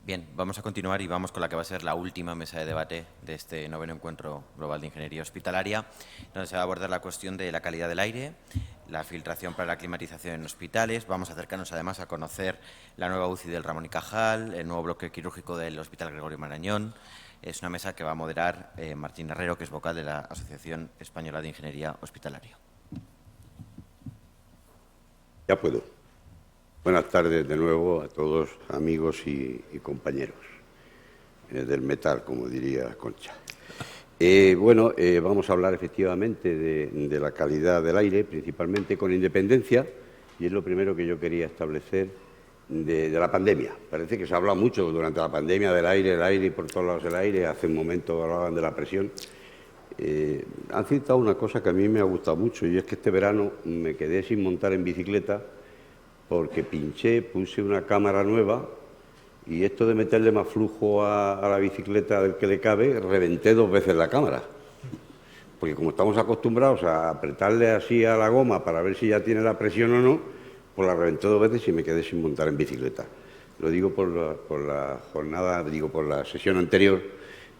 Bien, vamos a continuar y vamos con la que va a ser la última mesa de debate de este noveno encuentro global de ingeniería hospitalaria, donde se va a abordar la cuestión de la calidad del aire, la filtración para la climatización en hospitales. Vamos a acercarnos además a conocer la nueva UCI del Ramón y Cajal, el nuevo bloque quirúrgico del Hospital Gregorio Marañón. Es una mesa que va a moderar Martín Herrero, que es vocal de la Asociación Española de Ingeniería Hospitalaria. Ya puedo. Buenas tardes de nuevo a todos, amigos y compañeros del metal, como diría Concha. Vamos a hablar efectivamente de la calidad del aire, principalmente con independencia, y es lo primero que yo quería establecer de la pandemia. Parece que se ha hablado mucho durante la pandemia del aire y por todos lados del aire. Hace un momento hablaban de la presión. Han citado una cosa que a mí me ha gustado mucho, y es que este verano me quedé sin montar en bicicleta porque puse una cámara nueva, y esto de meterle más flujo a la bicicleta del que le cabe, reventé 2 veces la cámara. Porque como estamos acostumbrados a apretarle así a la goma para ver si ya tiene la presión o no, pues la reventé 2 veces y me quedé sin montar en bicicleta. Lo digo por la jornada, por la sesión anterior,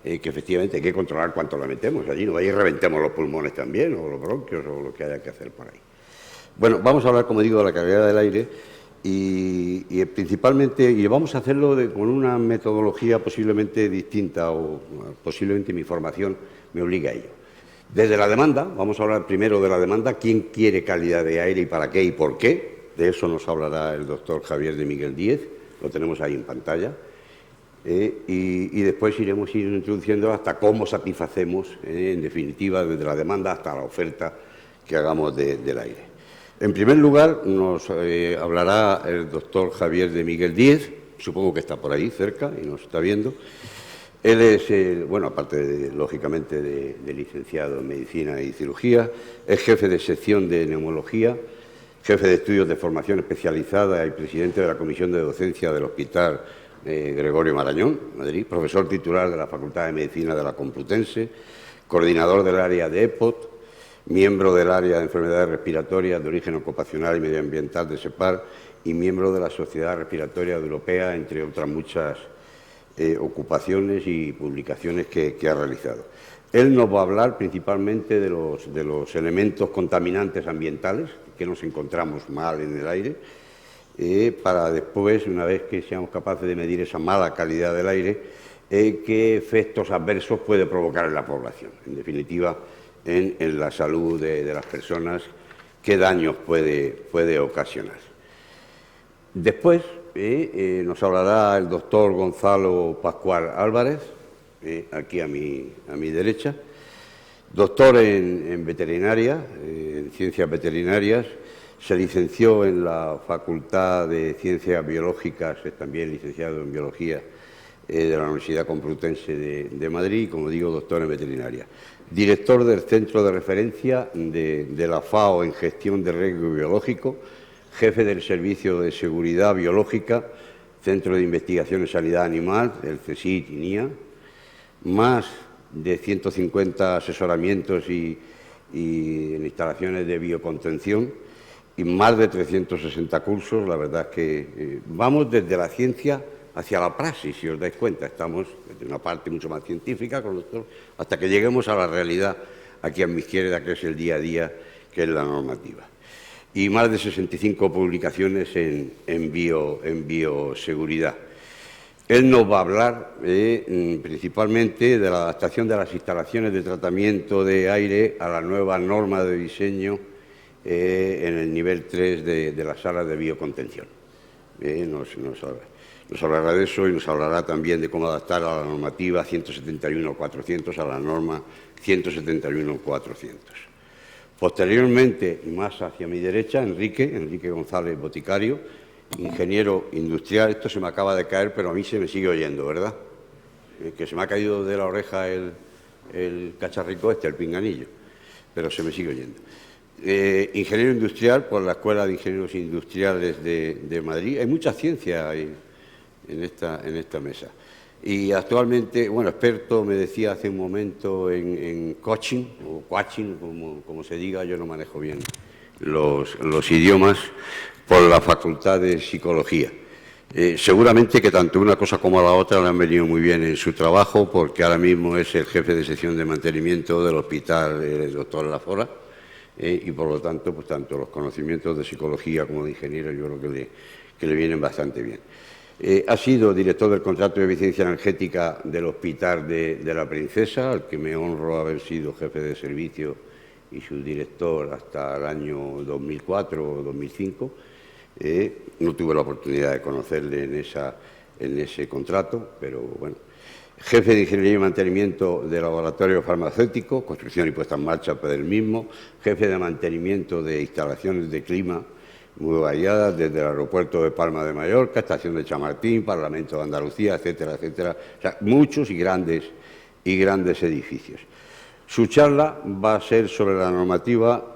que efectivamente hay que controlar cuánto la metemos allí, no ahí reventemos los pulmones también, o los bronquios, o lo que haya que hacer por ahí. Bueno, vamos a hablar, como digo, de la calidad del aire y principalmente, y vamos a hacerlo con una metodología posiblemente distinta, o posiblemente mi formación me obliga a ello. Desde la demanda, vamos a hablar primero de la demanda, quién quiere calidad de aire y para qué y por qué. De eso nos hablará el doctor Javier de Miguel Díez, lo tenemos ahí en pantalla. Y después iremos introduciendo hasta cómo satisfacemos, en definitiva, desde la demanda hasta la oferta que hagamos del aire. En primer lugar, nos hablará el doctor Javier de Miguel Díez, supongo que está por ahí cerca y nos está viendo. Él es, aparte, lógicamente, de licenciado en Medicina y Cirugía, es jefe de sección de Neumología, jefe de estudios de formación especializada y presidente de la Comisión de Docencia del Hospital Gregorio Marañón, Madrid, profesor titular de la Facultad de Medicina de la Complutense, coordinador del área de EPOT, miembro del área de enfermedades respiratorias de origen ocupacional y medioambiental de SEPAR y miembro de la Sociedad Respiratoria Europea, entre otras muchas ocupaciones y publicaciones que ha realizado. Él nos va a hablar principalmente de los elementos contaminantes ambientales que nos encontramos mal en el aire, para después, una vez que seamos capaces de medir esa mala calidad del aire, qué efectos adversos puede provocar en la población. En definitiva, en la salud de las personas, qué daños puede ocasionar. Después nos hablará el doctor Gonzalo Pascual Álvarez, aquí a mi derecha, doctor en veterinaria, en ciencias veterinarias, se licenció en la Facultad de Ciencias Biológicas, es también licenciado en Biología de la Universidad Complutense de Madrid, y, como digo, doctor en veterinaria. Director del Centro de Referencia de la FAO en Gestión de Riesgo Biológico, jefe del Servicio de Seguridad Biológica, Centro de Investigación en Sanidad Animal, el CSIC y NIA, más de 150 asesoramientos y en instalaciones de biocontención y más de 360 cursos. La verdad es que vamos desde la ciencia hacia la praxis, si os dais cuenta. Estamos desde una parte mucho más científica con nosotros hasta que lleguemos a la realidad aquí a mi izquierda, que es el día a día, que es la normativa. Y más de 65 publicaciones en bioseguridad. Él nos va a hablar principalmente de la adaptación de las instalaciones de tratamiento de aire a la nueva norma de diseño en el nivel 3 de las salas de biocontención. Nos hablará de eso, y nos hablará también de cómo adaptar a la normativa 171.400 a la norma 171.400. Posteriormente, y más hacia mi derecha, Enrique González Boticario, ingeniero industrial. Esto se me acaba de caer, pero a mí se me sigue oyendo, ¿verdad? Que se me ha caído de la oreja el cacharrico el pinganillo, pero se me sigue oyendo. Ingeniero industrial por la Escuela de Ingenieros Industriales de Madrid. Hay mucha ciencia ahí en esta mesa. Y actualmente, experto, me decía hace un momento, en coaching, o coaching, como se diga, yo no manejo bien los idiomas, por la Facultad de Psicología. Seguramente que tanto una cosa como la otra le han venido muy bien en su trabajo, porque ahora mismo es el jefe de sección de mantenimiento del hospital el doctor Lafora, y por lo tanto, pues tanto los conocimientos de psicología como de ingeniero yo creo que le vienen bastante bien. Ha sido director del contrato de eficiencia energética del Hospital de la Princesa, al que me honro haber sido jefe de servicio y subdirector hasta el año 2004 o 2005. No tuve la oportunidad de conocerle en ese contrato, pero bueno. Jefe de Ingeniería y Mantenimiento de Laboratorio Farmacéutico, construcción y puesta en marcha del mismo. Jefe de Mantenimiento de Instalaciones de Clima muy variadas, desde el aeropuerto de Palma de Mallorca, estación de Chamartín, Parlamento de Andalucía, etcétera, etcétera. O sea, muchos y grandes edificios. Su charla va a ser sobre la normativa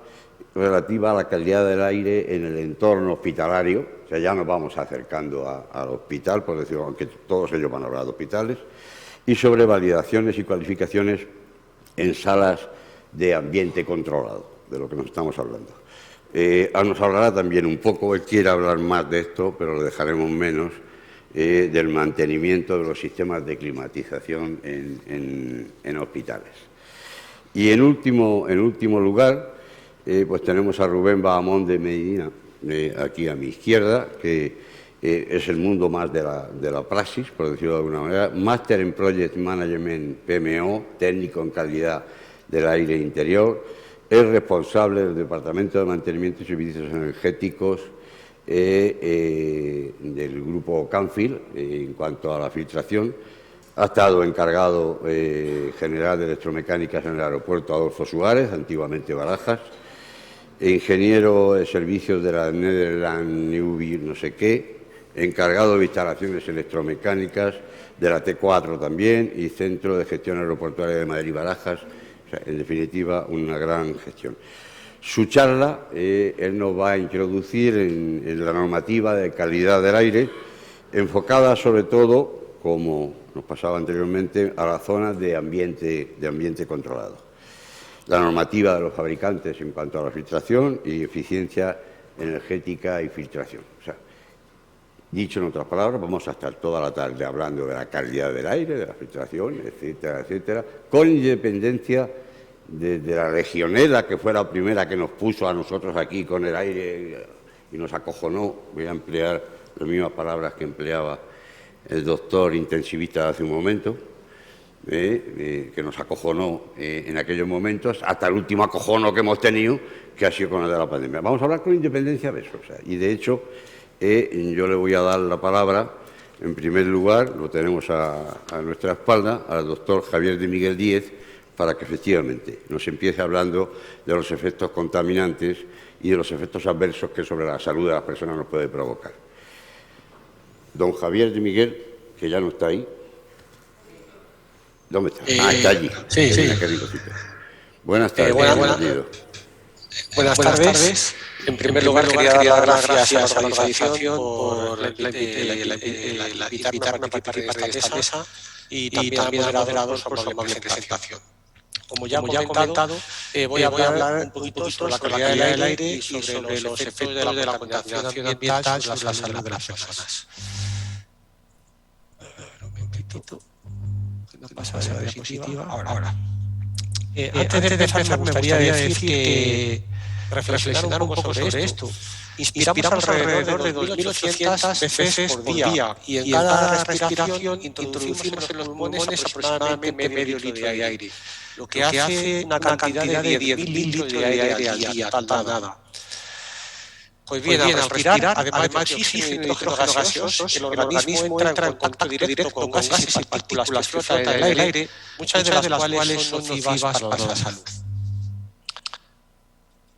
relativa a la calidad del aire en el entorno hospitalario, o sea, ya nos vamos acercando al hospital, por decirlo, aunque todos ellos van a hablar de hospitales, y sobre validaciones y cualificaciones en salas de ambiente controlado, de lo que nos estamos hablando. Nos hablará también un poco, él quiere hablar más de esto, pero lo dejaremos menos, del mantenimiento de los sistemas de climatización en hospitales. Y en último lugar, pues tenemos a Rubén Bahamón de Medina, aquí a mi izquierda, que es el mundo más de la praxis, por decirlo de alguna manera, Máster en Project Management PMO, técnico en calidad del aire interior, es responsable del Departamento de Mantenimiento y Servicios Energéticos del grupo Canfield en cuanto a la filtración. Ha estado encargado general de electromecánicas en el aeropuerto Adolfo Suárez, antiguamente Barajas, ingeniero de servicios de la Netherland Newby no sé qué, encargado de instalaciones electromecánicas de la T4 también y Centro de Gestión Aeroportuaria de Madrid Barajas, o sea, en definitiva una gran gestión. Su charla, él nos va a introducir en la normativa de calidad del aire, enfocada sobre todo, como nos pasaba anteriormente, a las zonas de ambiente controlado. La normativa de los fabricantes en cuanto a la filtración y eficiencia energética y filtración. O sea, dicho en otras palabras, vamos a estar toda la tarde hablando de la calidad del aire, de la filtración, etcétera, etcétera, con independencia de la legionela, que fue la primera que nos puso a nosotros aquí con el aire y nos acojonó. Voy a emplear las mismas palabras que empleaba el doctor intensivista hace un momento. Que nos acojonó en aquellos momentos, hasta el último acojono que hemos tenido, que ha sido con el de la pandemia. Vamos a hablar con independencia de eso. O sea, y de hecho, yo le voy a dar la palabra, en primer lugar, lo tenemos a nuestra espalda, al doctor Javier de Miguel Díez, para que efectivamente nos empiece hablando de los efectos contaminantes y de los efectos adversos que sobre la salud de las personas nos puede provocar. Don Javier de Miguel, que ya no está ahí. ¿Dónde está? Está allí. Sí. Buenas tardes. Buenas tardes. En primer lugar, quería dar las gracias a la organización por invitarme a participar de esta mesa y también al moderador por su amable presentación. Como ya he comentado, voy a hablar un poquito sobre la calidad del aire y sobre los efectos de la contaminación ambiental sobre la salud de las personas. Un momentito. No pasa la diapositiva. Ahora. Antes de empezar, me gustaría decir que reflexionar un poco sobre esto. Inspiramos alrededor de 2.800 veces por día y en cada respiración introducimos en los pulmones aproximadamente medio litro de aire, lo que hace una cantidad de 10.000 litros de aire al día, nada. Pues bien, al respirar, además de oxígeno y nitrógeno gaseosos, el organismo entra en contacto directo con gases y partículas que flotan en el aire, muchas de las cuales son nocivas para la salud.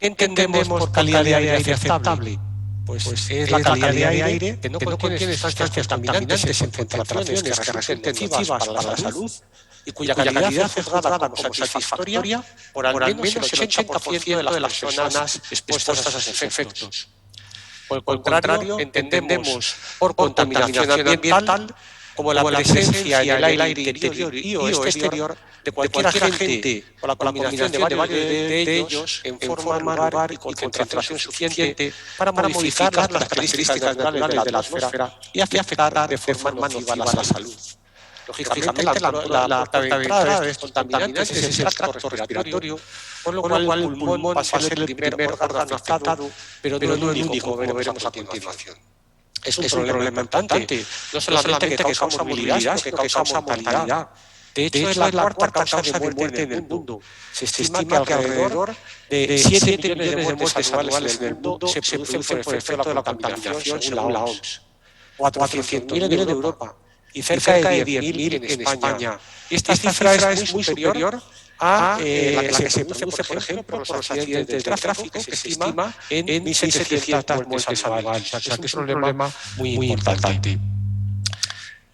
¿Qué entendemos por calidad de aire aceptable? Pues es la calidad de aire que no contiene sustancias contaminantes en concentraciones que resulten nocivas para la salud y cuya calidad es juzgada como satisfactoria por al menos el 80% de las personas expuestas a sus efectos. Por el contrario, entendemos por contaminación ambiental como la presencia en el aire interior y o exterior de cualquier agente o la combinación de varios de ellos en forma, lugar y concentración suficiente para modificar las características naturales de la atmósfera y afectar de forma nociva la salud. Lógicamente, la puerta de entrada de estos contaminantes es el tracto respiratorio, con lo cual el pulmón pasa a ser el primer órgano afectado, pero no el único, como veremos a continuación. Es un problema importante, no solamente que causa movilidad, sino que causa mortalidad. De hecho, es la cuarta causa de muerte en el mundo. Se estima que alrededor de 7 millones de muertes anuales en el mundo se producen por efecto de la contaminación, según la OMS. 400.000 en Europa y cerca de 10.000 en España. Esta cifra es muy superior a la que se produce, por ejemplo, por los accidentes de tráfico, que se estima en 1.700 muertes anuales. O sea, que es un problema muy importante.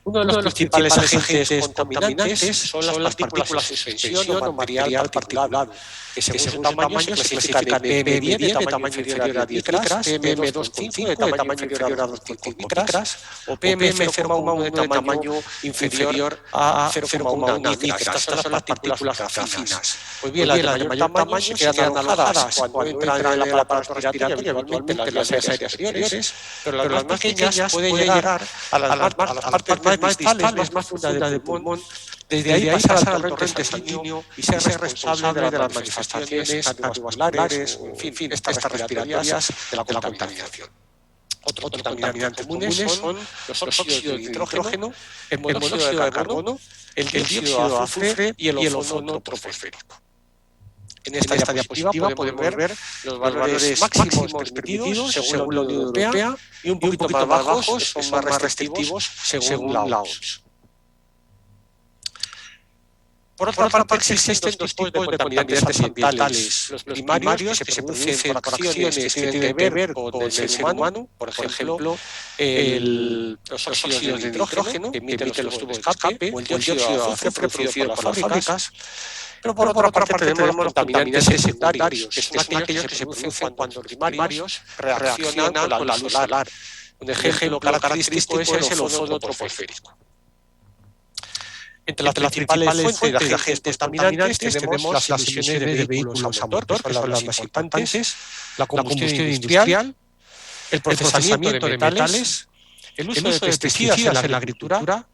Uno de los principales agentes contaminantes son las partículas en suspensión o material particulado, que según su tamaño se clasifican en PM10 de tamaño inferior a 10 micras, PM2,5 de tamaño inferior a 2,5 micras o PM0,1 de tamaño inferior a 0,1 micras. Estas son las partículas finas. Pues bien, las de mayor tamaño se quedan alojadas cuando entran en el aparato respiratorio, habitualmente en las vías aéreas superiores, pero las más pequeñas pueden llegar a las partes más distales, más profundas del pulmón. Desde ahí pasar al torrente sanguíneo y ser responsable de las manifestaciones cardiovasculares, en fin, estas respiratorias de la contaminación. Otros contaminantes comunes son los óxidos de nitrógeno, el monóxido de carbono, el dióxido de azufre y el ozono troposférico. En esta diapositiva podemos ver los valores máximos permitidos según la Unión Europea y un poquito más bajos, son más restrictivos según la OMS. Por otra parte, existen dos tipos de contaminantes ambientales. Los primarios, que se producen por acciones que tienen que ver con el ser humano, por ejemplo, los óxidos de nitrógeno, que emiten los tubos de escape, o el dióxido de azufre producido por las fábricas. Pero por otra parte tenemos los contaminantes secundarios, que son aquellos que se producen cuando los primarios reaccionan con la luz solar. Un ejemplo característico es el ozono troposférico. Entre las principales fuentes de agentes contaminantes tenemos las emisiones de vehículos a motor, que son las más importantes, la combustión industrial, el procesamiento de metales, el uso de pesticidas en la agricultura,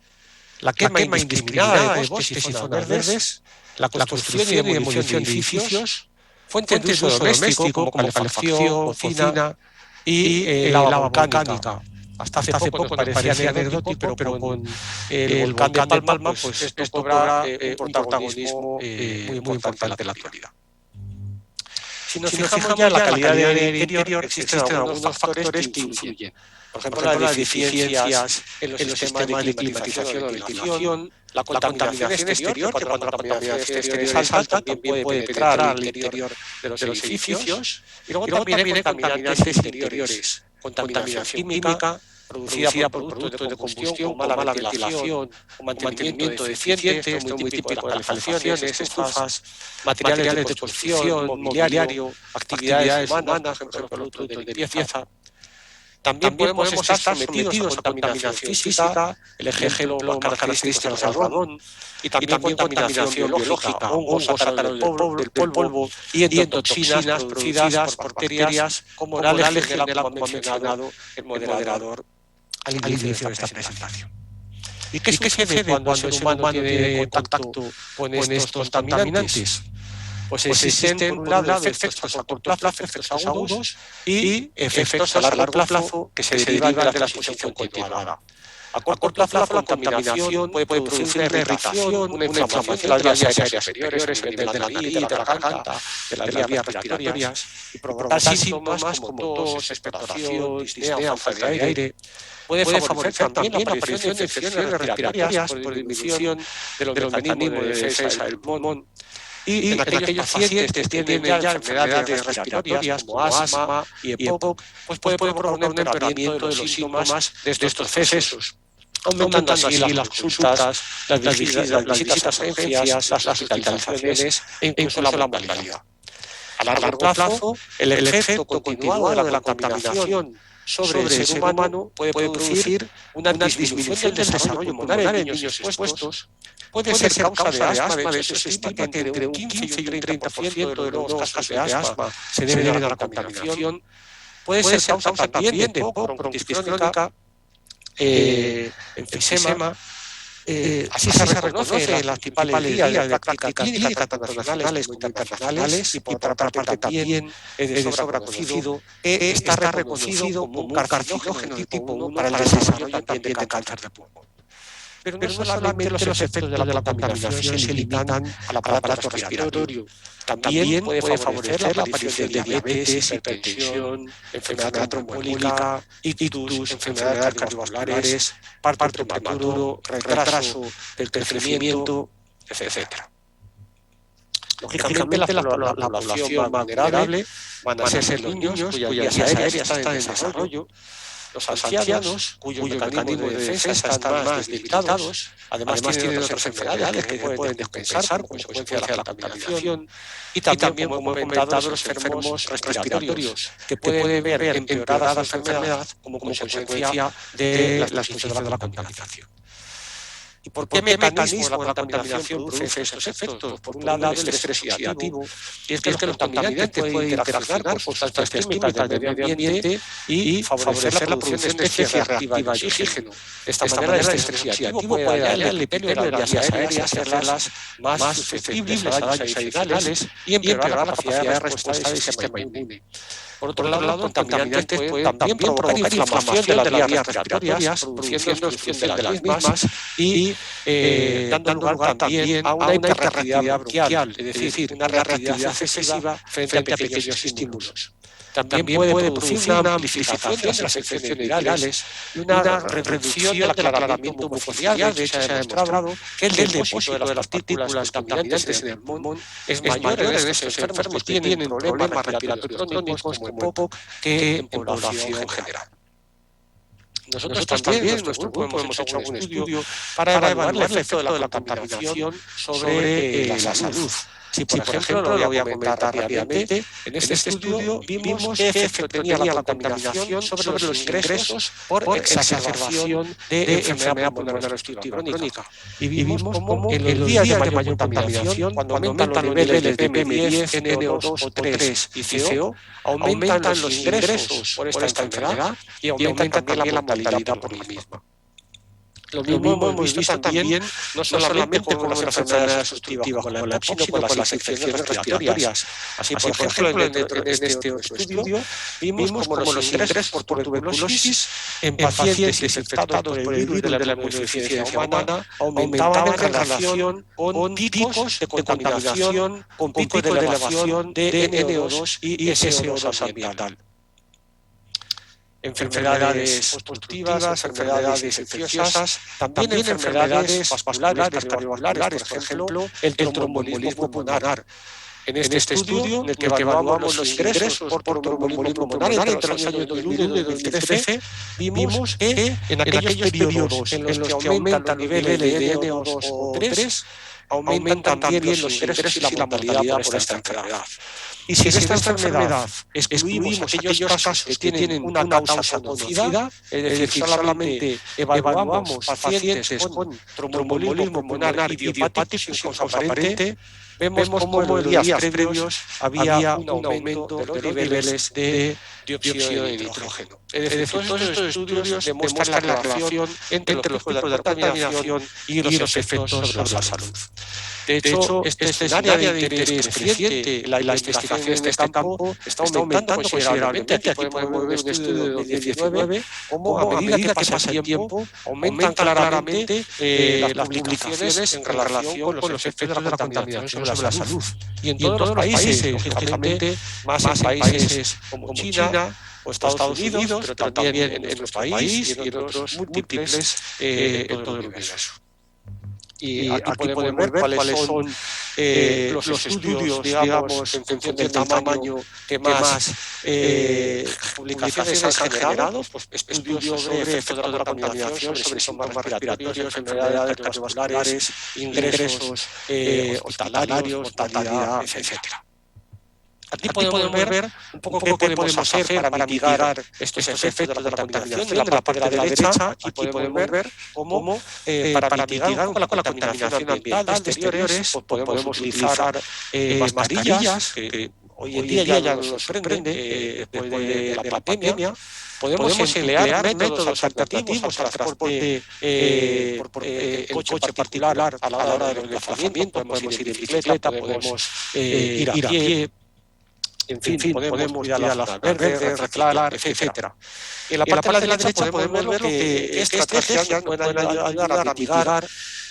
la quema indiscriminada de bosques y zonas verdes, la construcción y demolición de edificios, fuentes de uso doméstico como calefacción, cocina y lava volcánica. Hasta hace poco nos parecía anecdótico, pero con el volcán de Palma, pues esto cobra un protagonismo muy importante en la actualidad. Si nos fijamos ya en la calidad del aire interior, existen algunos factores que influyen. Por ejemplo, las deficiencias en los sistemas de climatización o ventilación, la contaminación exterior, que cuando la contaminación exterior es alta también puede penetrar al interior de los edificios, y luego también hay contaminantes interiores, contaminación química, producida por productos de combustión, con mala ventilación, con mantenimiento deficiente, esto es muy típico de las calefacciones, estufas, materiales de construcción, mobiliario, actividades humanas, por ejemplo, productos de limpieza. También podemos estar sometidos a contaminación física, el ejemplo más característico es el algodón, y también contaminación biológica, hongos sacados del polvo y endotoxinas producidas por bacterias como la Legionela, como ha mencionado el moderador al inicio de esta presentación. ¿Y qué sucede cuando el ser humano tiene contacto con estos contaminantes? Pues existen, por un lado, efectos a corto plazo, efectos agudos y efectos a largo plazo que se derivan de la exposición continuada. A corto plazo, la contaminación puede producir una irritación, una inflamación de las vías aéreas superiores, de la nariz, de la garganta, de las vías respiratorias, y provocar síntomas como tos, expectoración, disnea, falta de aire. Puede favorecer también la aparición de infecciones respiratorias por disminución de los mecanismos de defensa del pulmón. Y en aquellos pacientes que tienen ya enfermedades respiratorias como asma y EPOC, pues puede proponer un empeoramiento de los síntomas de estos procesos, aumentando así las consultas, las visitas a urgencias, las hospitalizaciones e incluso la mortalidad. A largo plazo, el efecto continuado de la contaminación sobre el ser humano puede producir una disminución del desarrollo pulmonar en niños expuestos. Puede ser causa de asma, de hecho se estima que entre un 15 y un 30% de los casos de asma se deben a la contaminación. Puede ser causa también de bronquitis crónica, enfisema. Así se reconoce en las principales guías de práctica clínica, tanto nacionales como internacionales, y por otra parte también es de sobra conocido que está reconocido como un carcinógeno de tipo 1 para el desarrollo también de cáncer de pulmón. Pero no solamente los efectos de la contaminación se limitan al aparato respiratorio. También puede favorecer la aparición de diabetes, hipertensión, enfermedad trombólica, ictus, enfermedades cardiovasculares, parto prematuro, retraso del crecimiento, etc. Lógicamente, la población más vulnerable van a ser los niños cuyas vías aéreas están en desarrollo, los ancianos, cuyo mecanismo de defensa están más debilitados, además tienen otras enfermedades que pueden descompensar como consecuencia de la contaminación, y también, como he comentado, los enfermos respiratorios, que pueden ver empeorada la enfermedad como consecuencia de la exposición de la contaminación. ¿Y por qué mecanismo la contaminación produce estos efectos? Por un lado, el estrés oxidativo, y es que los contaminantes pueden interaccionar con sustancias químicas del medio ambiente y favorecer la producción de especies reactivas de oxígeno. De esta manera, el estrés oxidativo puede dañar el epitelio de las vías aéreas, hacerlas más susceptibles a daños adicionales y empeorar la capacidad de respuesta del sistema inmune. Por otro lado, los contaminantes pueden también provocar inflamación de las vías respiratorias, produciendo obstrucción de las mismas y dando lugar también a una hiperreactividad bronquial, es decir, una reactividad excesiva frente a pequeños estímulos. También puede producir una amplificación de las infecciones virales y una reducción del aclaramiento mucosal. De hecho, se ha demostrado que el depósito de las partículas contaminantes en el pulmón es mayor en estos enfermos que tienen problemas respiratorios crónicos como el POC que en población en general. Nosotros también, en nuestro grupo, hemos hecho un estudio para evaluar el efecto de la contaminación sobre la salud. Si, por ejemplo, lo voy a comentar rápidamente, en este estudio vimos qué efecto tenía la contaminación sobre los ingresos por exacerbación de enfermedad pulmonar obstructiva crónica. Y vimos cómo en los días de mayor contaminación, cuando aumentan los niveles de PM10, NO2, O3 y CO, aumentan los ingresos por esta enfermedad y aumenta también la mortalidad por la misma. Lo mismo hemos visto también, no solamente con las enfermedades obstructivas como la EPOC, sino con las infecciones respiratorias. Así, por ejemplo, en este otro estudio, vimos como los ingresos por tuberculosis en pacientes infectados por el virus de la inmunodeficiencia humana aumentaban en relación con picos de contaminación, con picos de elevación de NO2 y SO2 ambiental. Enfermedades obstructivas, enfermedades infecciosas, también enfermedades vasculares, cardiovasculares, por ejemplo, el tromboembolismo pulmonar. En este estudio, en el que evaluamos los ingresos por tromboembolismo pulmonar entre los años 2001 y 2013, vimos que en aquellos periodos en los que aumentan los niveles de NO2 o 3, aumentan también los ingresos y la mortalidad por esta enfermedad. Y si en esta enfermedad excluimos aquellos casos que tienen una causa conocida, es decir, solamente evaluamos pacientes con tromboembolismo pulmonar idiopático sin causa aparente, vemos cómo en los días previos había un aumento de los niveles de dióxido de nitrógeno. Es decir, todos estos estudios demuestran la relación entre los picos de contaminación y los efectos sobre la salud. De hecho, este es un área de interés creciente. La investigación en este campo está aumentando considerablemente. Aquí podemos ver un estudio de 2019 cómo a medida que pasa el tiempo aumentan claramente las publicaciones en relación con los efectos de la contaminación sobre la salud. Y en todos los países, lógicamente, más en países como China o Estados Unidos, pero también en nuestro país y en otros múltiples en todo el universo. Y aquí podemos ver cuáles son los estudios, digamos, en función del tamaño que más publicaciones han generado, pues estudios sobre efectos de la contaminación, sobre síntomas respiratorios, enfermedades cardiovasculares, ingresos hospitalarios, mortalidad, etc. Aquí podemos ver un poco qué podemos hacer para mitigar estos efectos de la contaminación de la parte de la derecha. Aquí podemos ver cómo para mitigar un poco la contaminación ambiental de exteriores podemos utilizar mascarillas, que hoy en día ya nos sorprende después de la pandemia. Podemos emplear métodos alternativos al transporte por coche particular a la hora del desplazamiento. Podemos ir en bicicleta, podemos ir a pie. En fin, podemos ir a las zonas verdes, reciclar, etcétera. En la parte de la derecha podemos ver lo que estrategias pueden ayudar a mitigar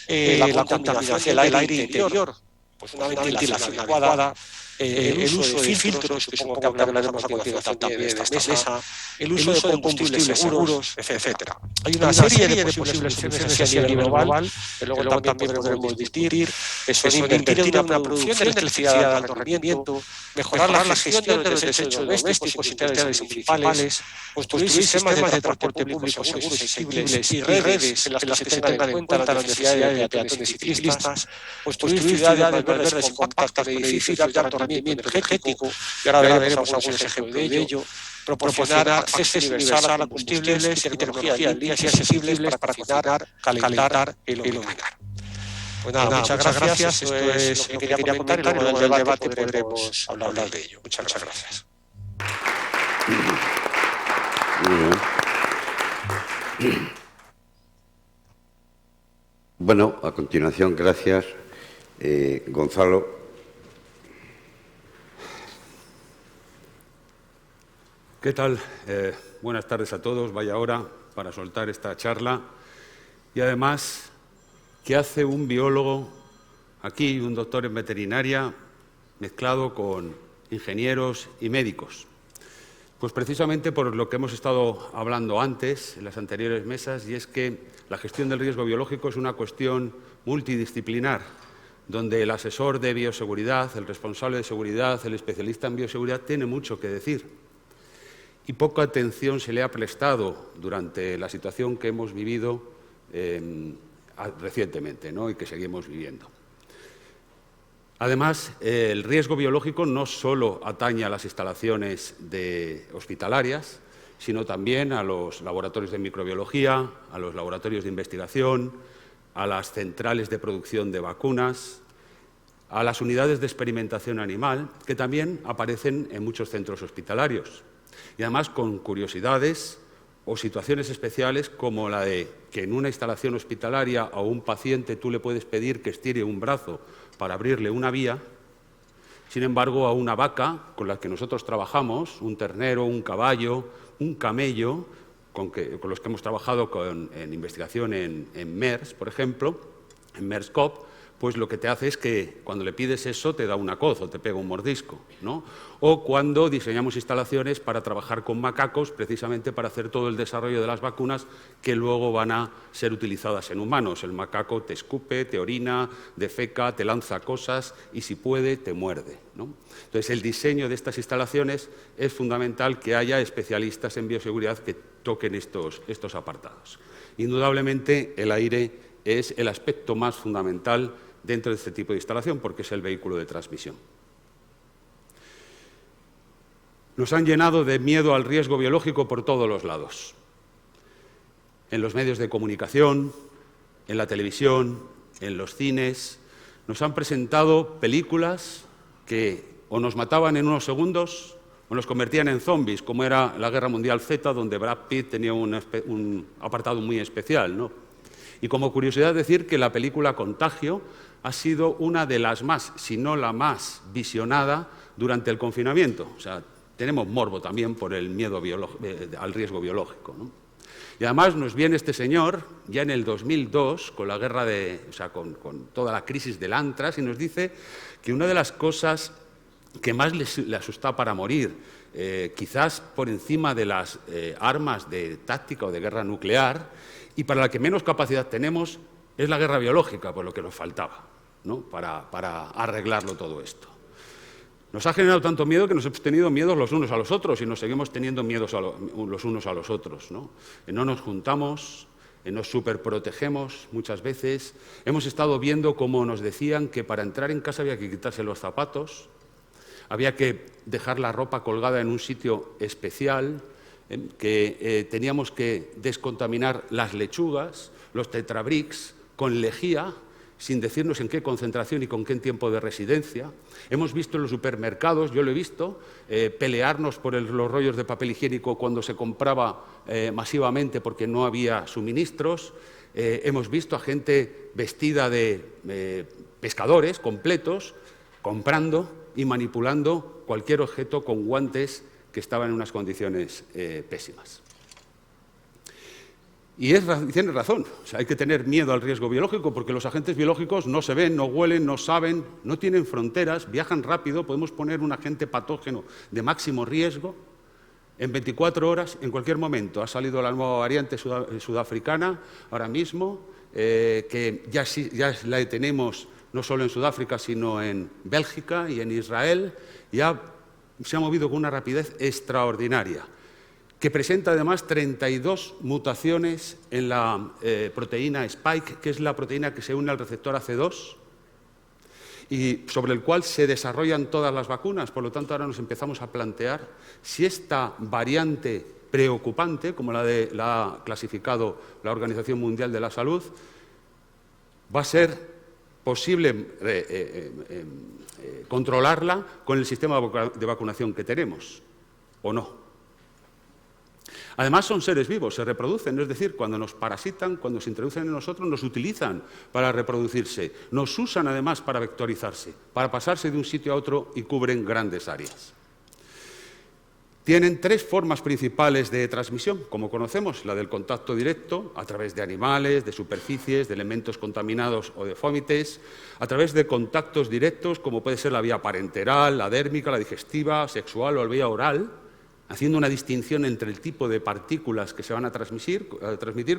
la contaminación del aire interior. Pues una ventilación adecuada, el uso de filtros, que supongo que hablaremos a continuación también de esta mesa, el uso de combustibles seguros, etcétera. Hay una serie de posibles soluciones a nivel global, que luego también podremos discutir, que son invertir en una producción de electricidad de alto rendimiento, mejorar la gestión de los desechos domésticos y ciudades municipales, construir sistemas de transporte público seguros y accesibles y redes en las que se tengan en cuenta las necesidades de peatones y ciclistas, construir ciudades más verdes y compactas con edificios de alto rendimiento energético, y ahora veremos algunos ejemplos de ello, proporcionar acceso universal a combustibles y tecnologías limpias y accesibles para cocinar, calentar e iluminar. Pues nada, muchas gracias. Esto es lo que quería comentar y luego en el debate podremos hablar de ello. Muchas gracias. Bueno, a continuación, gracias, Gonzalo. ¿Qué tal? Buenas tardes a todos. Vaya hora para soltar esta charla. Y además, ¿qué hace un biólogo aquí, un doctor en veterinaria, mezclado con ingenieros y médicos? Pues precisamente por lo que hemos estado hablando antes, en las anteriores mesas, y es que la gestión del riesgo biológico es una cuestión multidisciplinar, donde el asesor de bioseguridad, el responsable de seguridad, el especialista en bioseguridad tiene mucho que decir. Y poca atención se le ha prestado durante la situación que hemos vivido recientemente, ¿no? Y que seguimos viviendo. Además, el riesgo biológico no solo atañe a las instalaciones hospitalarias, sino también a los laboratorios de microbiología, a los laboratorios de investigación, a las centrales de producción de vacunas, a las unidades de experimentación animal, que también aparecen en muchos centros hospitalarios. Y además con curiosidades o situaciones especiales como la de que en una instalación hospitalaria a un paciente tú le puedes pedir que estire un brazo para abrirle una vía, sin embargo a una vaca con la que nosotros trabajamos, un ternero, un caballo, un camello, con los que hemos trabajado en investigación en MERS, por ejemplo, en MERS-CoV, pues lo que te hace es que cuando le pides eso te da una coz o te pega un mordisco, ¿no? O cuando diseñamos instalaciones para trabajar con macacos, precisamente para hacer todo el desarrollo de las vacunas que luego van a ser utilizadas en humanos. El macaco te escupe, te orina, defeca, te lanza cosas y si puede te muerde, ¿no? Entonces el diseño de estas instalaciones es fundamental que haya especialistas en bioseguridad que toquen estos apartados. Indudablemente el aire es el aspecto más fundamental dentro de este tipo de instalación porque es el vehículo de transmisión. Nos han llenado de miedo al riesgo biológico por todos los lados. En los medios de comunicación, en la televisión, en los cines, nos han presentado películas que o nos mataban en unos segundos o nos convertían en zombies, como era la Guerra Mundial Z, donde Brad Pitt tenía un apartado muy especial, ¿no? Y como curiosidad decir que la película Contagio ha sido una de las más, si no la más, visionada durante el confinamiento. O sea, tenemos morbo también por el miedo al riesgo biológico, ¿no? Y además nos viene este señor, ya en el 2002, con la guerra con toda la crisis del Antras, y nos dice que una de las cosas que más le asusta para morir, quizás por encima de las armas de táctica o de guerra nuclear, y para la que menos capacidad tenemos, es la guerra biológica, por lo que nos faltaba, ¿no? para arreglarlo todo esto. Nos ha generado tanto miedo que nos hemos tenido miedos los unos a los otros y nos seguimos teniendo miedos los unos a los otros, ¿no? No nos juntamos, nos superprotegemos muchas veces. Hemos estado viendo cómo nos decían que para entrar en casa había que quitarse los zapatos. había que dejar la ropa colgada en un sitio especial, que teníamos que descontaminar las lechugas, los tetrabricks, con lejía, sin decirnos en qué concentración y con qué tiempo de residencia. Hemos visto en los supermercados, yo lo he visto, pelearnos por los rollos de papel higiénico cuando se compraba masivamente porque no había suministros. Hemos visto a gente vestida de pescadores completos, comprando y manipulando cualquier objeto con guantes que estaban en unas condiciones pésimas. Y tiene razón, o sea, hay que tener miedo al riesgo biológico porque los agentes biológicos no se ven, no huelen, no saben, no tienen fronteras, viajan rápido, podemos poner un agente patógeno de máximo riesgo en 24 horas, en cualquier momento. Ha salido la nueva variante sudafricana ahora mismo, que ya la tenemos no solo en Sudáfrica, sino en Bélgica y en Israel, ya se ha movido con una rapidez extraordinaria, que presenta además 32 mutaciones en la proteína Spike, que es la proteína que se une al receptor AC2 y sobre el cual se desarrollan todas las vacunas. Por lo tanto, ahora nos empezamos a plantear si esta variante preocupante, como la ha clasificado la Organización Mundial de la Salud, va a ser posible controlarla con el sistema de vacunación que tenemos, o no. Además, son seres vivos, se reproducen, es decir, cuando nos parasitan, cuando se introducen en nosotros, nos utilizan para reproducirse, nos usan además para vectorizarse, para pasarse de un sitio a otro y cubren grandes áreas. Tienen 3 formas principales de transmisión, como conocemos, la del contacto directo, a través de animales, de superficies, de elementos contaminados o de fómites, a través de contactos directos, como puede ser la vía parenteral, la dérmica, la digestiva, sexual o la vía oral, haciendo una distinción entre el tipo de partículas que se van a transmitir,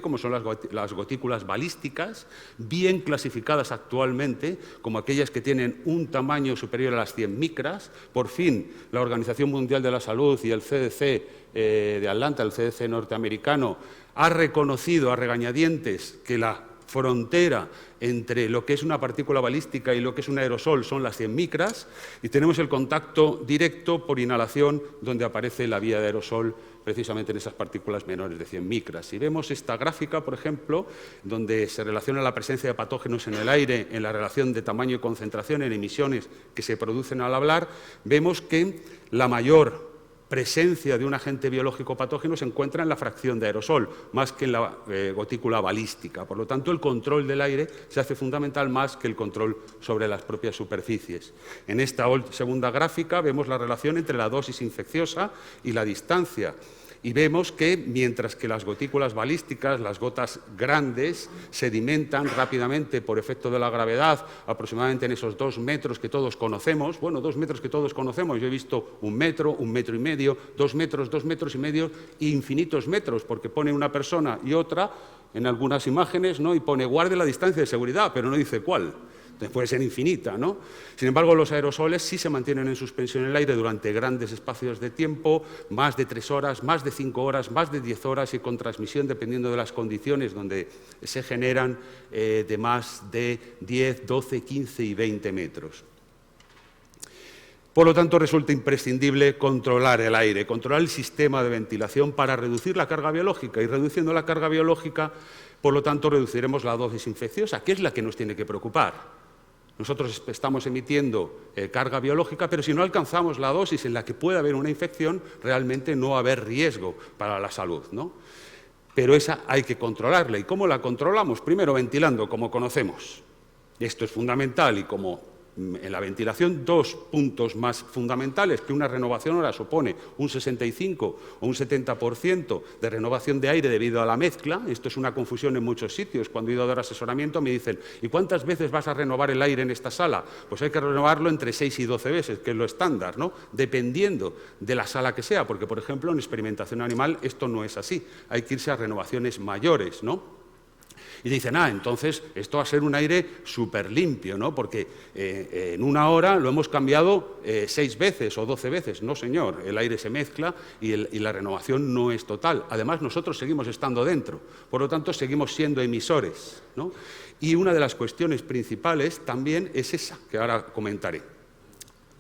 como son las gotículas balísticas, bien clasificadas actualmente como aquellas que tienen un tamaño superior a las 100 micras. Por fin, la Organización Mundial de la Salud y el CDC de Atlanta, el CDC norteamericano, ha reconocido a regañadientes que la frontera entre lo que es una partícula balística y lo que es un aerosol son las 100 micras, y tenemos el contacto directo por inhalación, donde aparece la vía de aerosol precisamente en esas partículas menores de 100 micras. Si vemos esta gráfica, por ejemplo, donde se relaciona la presencia de patógenos en el aire en la relación de tamaño y concentración en emisiones que se producen al hablar, vemos que la mayor presencia de un agente biológico patógeno se encuentra en la fracción de aerosol, más que en la gotícula balística. Por lo tanto, el control del aire se hace fundamental más que el control sobre las propias superficies. En esta segunda gráfica vemos la relación entre la dosis infecciosa y la distancia. Y vemos que, mientras que las gotículas balísticas, las gotas grandes, sedimentan rápidamente por efecto de la gravedad, aproximadamente en esos 2 metros que todos conocemos. Bueno, 2 metros que todos conocemos. Yo he visto 1 metro, 1,5 metros, 2 metros, 2,5 metros, e infinitos metros, porque pone una persona y otra en algunas imágenes, ¿no? Y pone guarde la distancia de seguridad, pero no dice cuál. Puede ser infinita, ¿no? Sin embargo, los aerosoles sí se mantienen en suspensión en el aire durante grandes espacios de tiempo, más de 3 horas, más de 5 horas, más de 10 horas y con transmisión, dependiendo de las condiciones donde se generan, de más de 10, 12, 15 y 20 metros. Por lo tanto, resulta imprescindible controlar el aire, controlar el sistema de ventilación para reducir la carga biológica, y reduciendo la carga biológica, por lo tanto, reduciremos la dosis infecciosa, que es la que nos tiene que preocupar. Nosotros estamos emitiendo carga biológica, pero si no alcanzamos la dosis en la que puede haber una infección, realmente no va a haber riesgo para la salud, ¿no? Pero esa hay que controlarla. ¿Y cómo la controlamos? Primero, ventilando, como conocemos. Esto es fundamental, y como en la ventilación 2 puntos más fundamentales, que una renovación ahora supone un 65 o un 70% de renovación de aire debido a la mezcla. Esto es una confusión en muchos sitios. Cuando he ido a dar asesoramiento me dicen, ¿y cuántas veces vas a renovar el aire en esta sala? Pues hay que renovarlo entre 6 y 12 veces, que es lo estándar, ¿no? Dependiendo de la sala que sea, porque, por ejemplo, en experimentación animal esto no es así. Hay que irse a renovaciones mayores, ¿no? Y dicen, entonces esto va a ser un aire súper limpio, ¿no? Porque en 1 hora lo hemos cambiado 6 veces o 12 veces. No, señor, el aire se mezcla y la renovación no es total. Además, nosotros seguimos estando dentro, por lo tanto, seguimos siendo emisores, ¿no? Y una de las cuestiones principales también es esa, que ahora comentaré.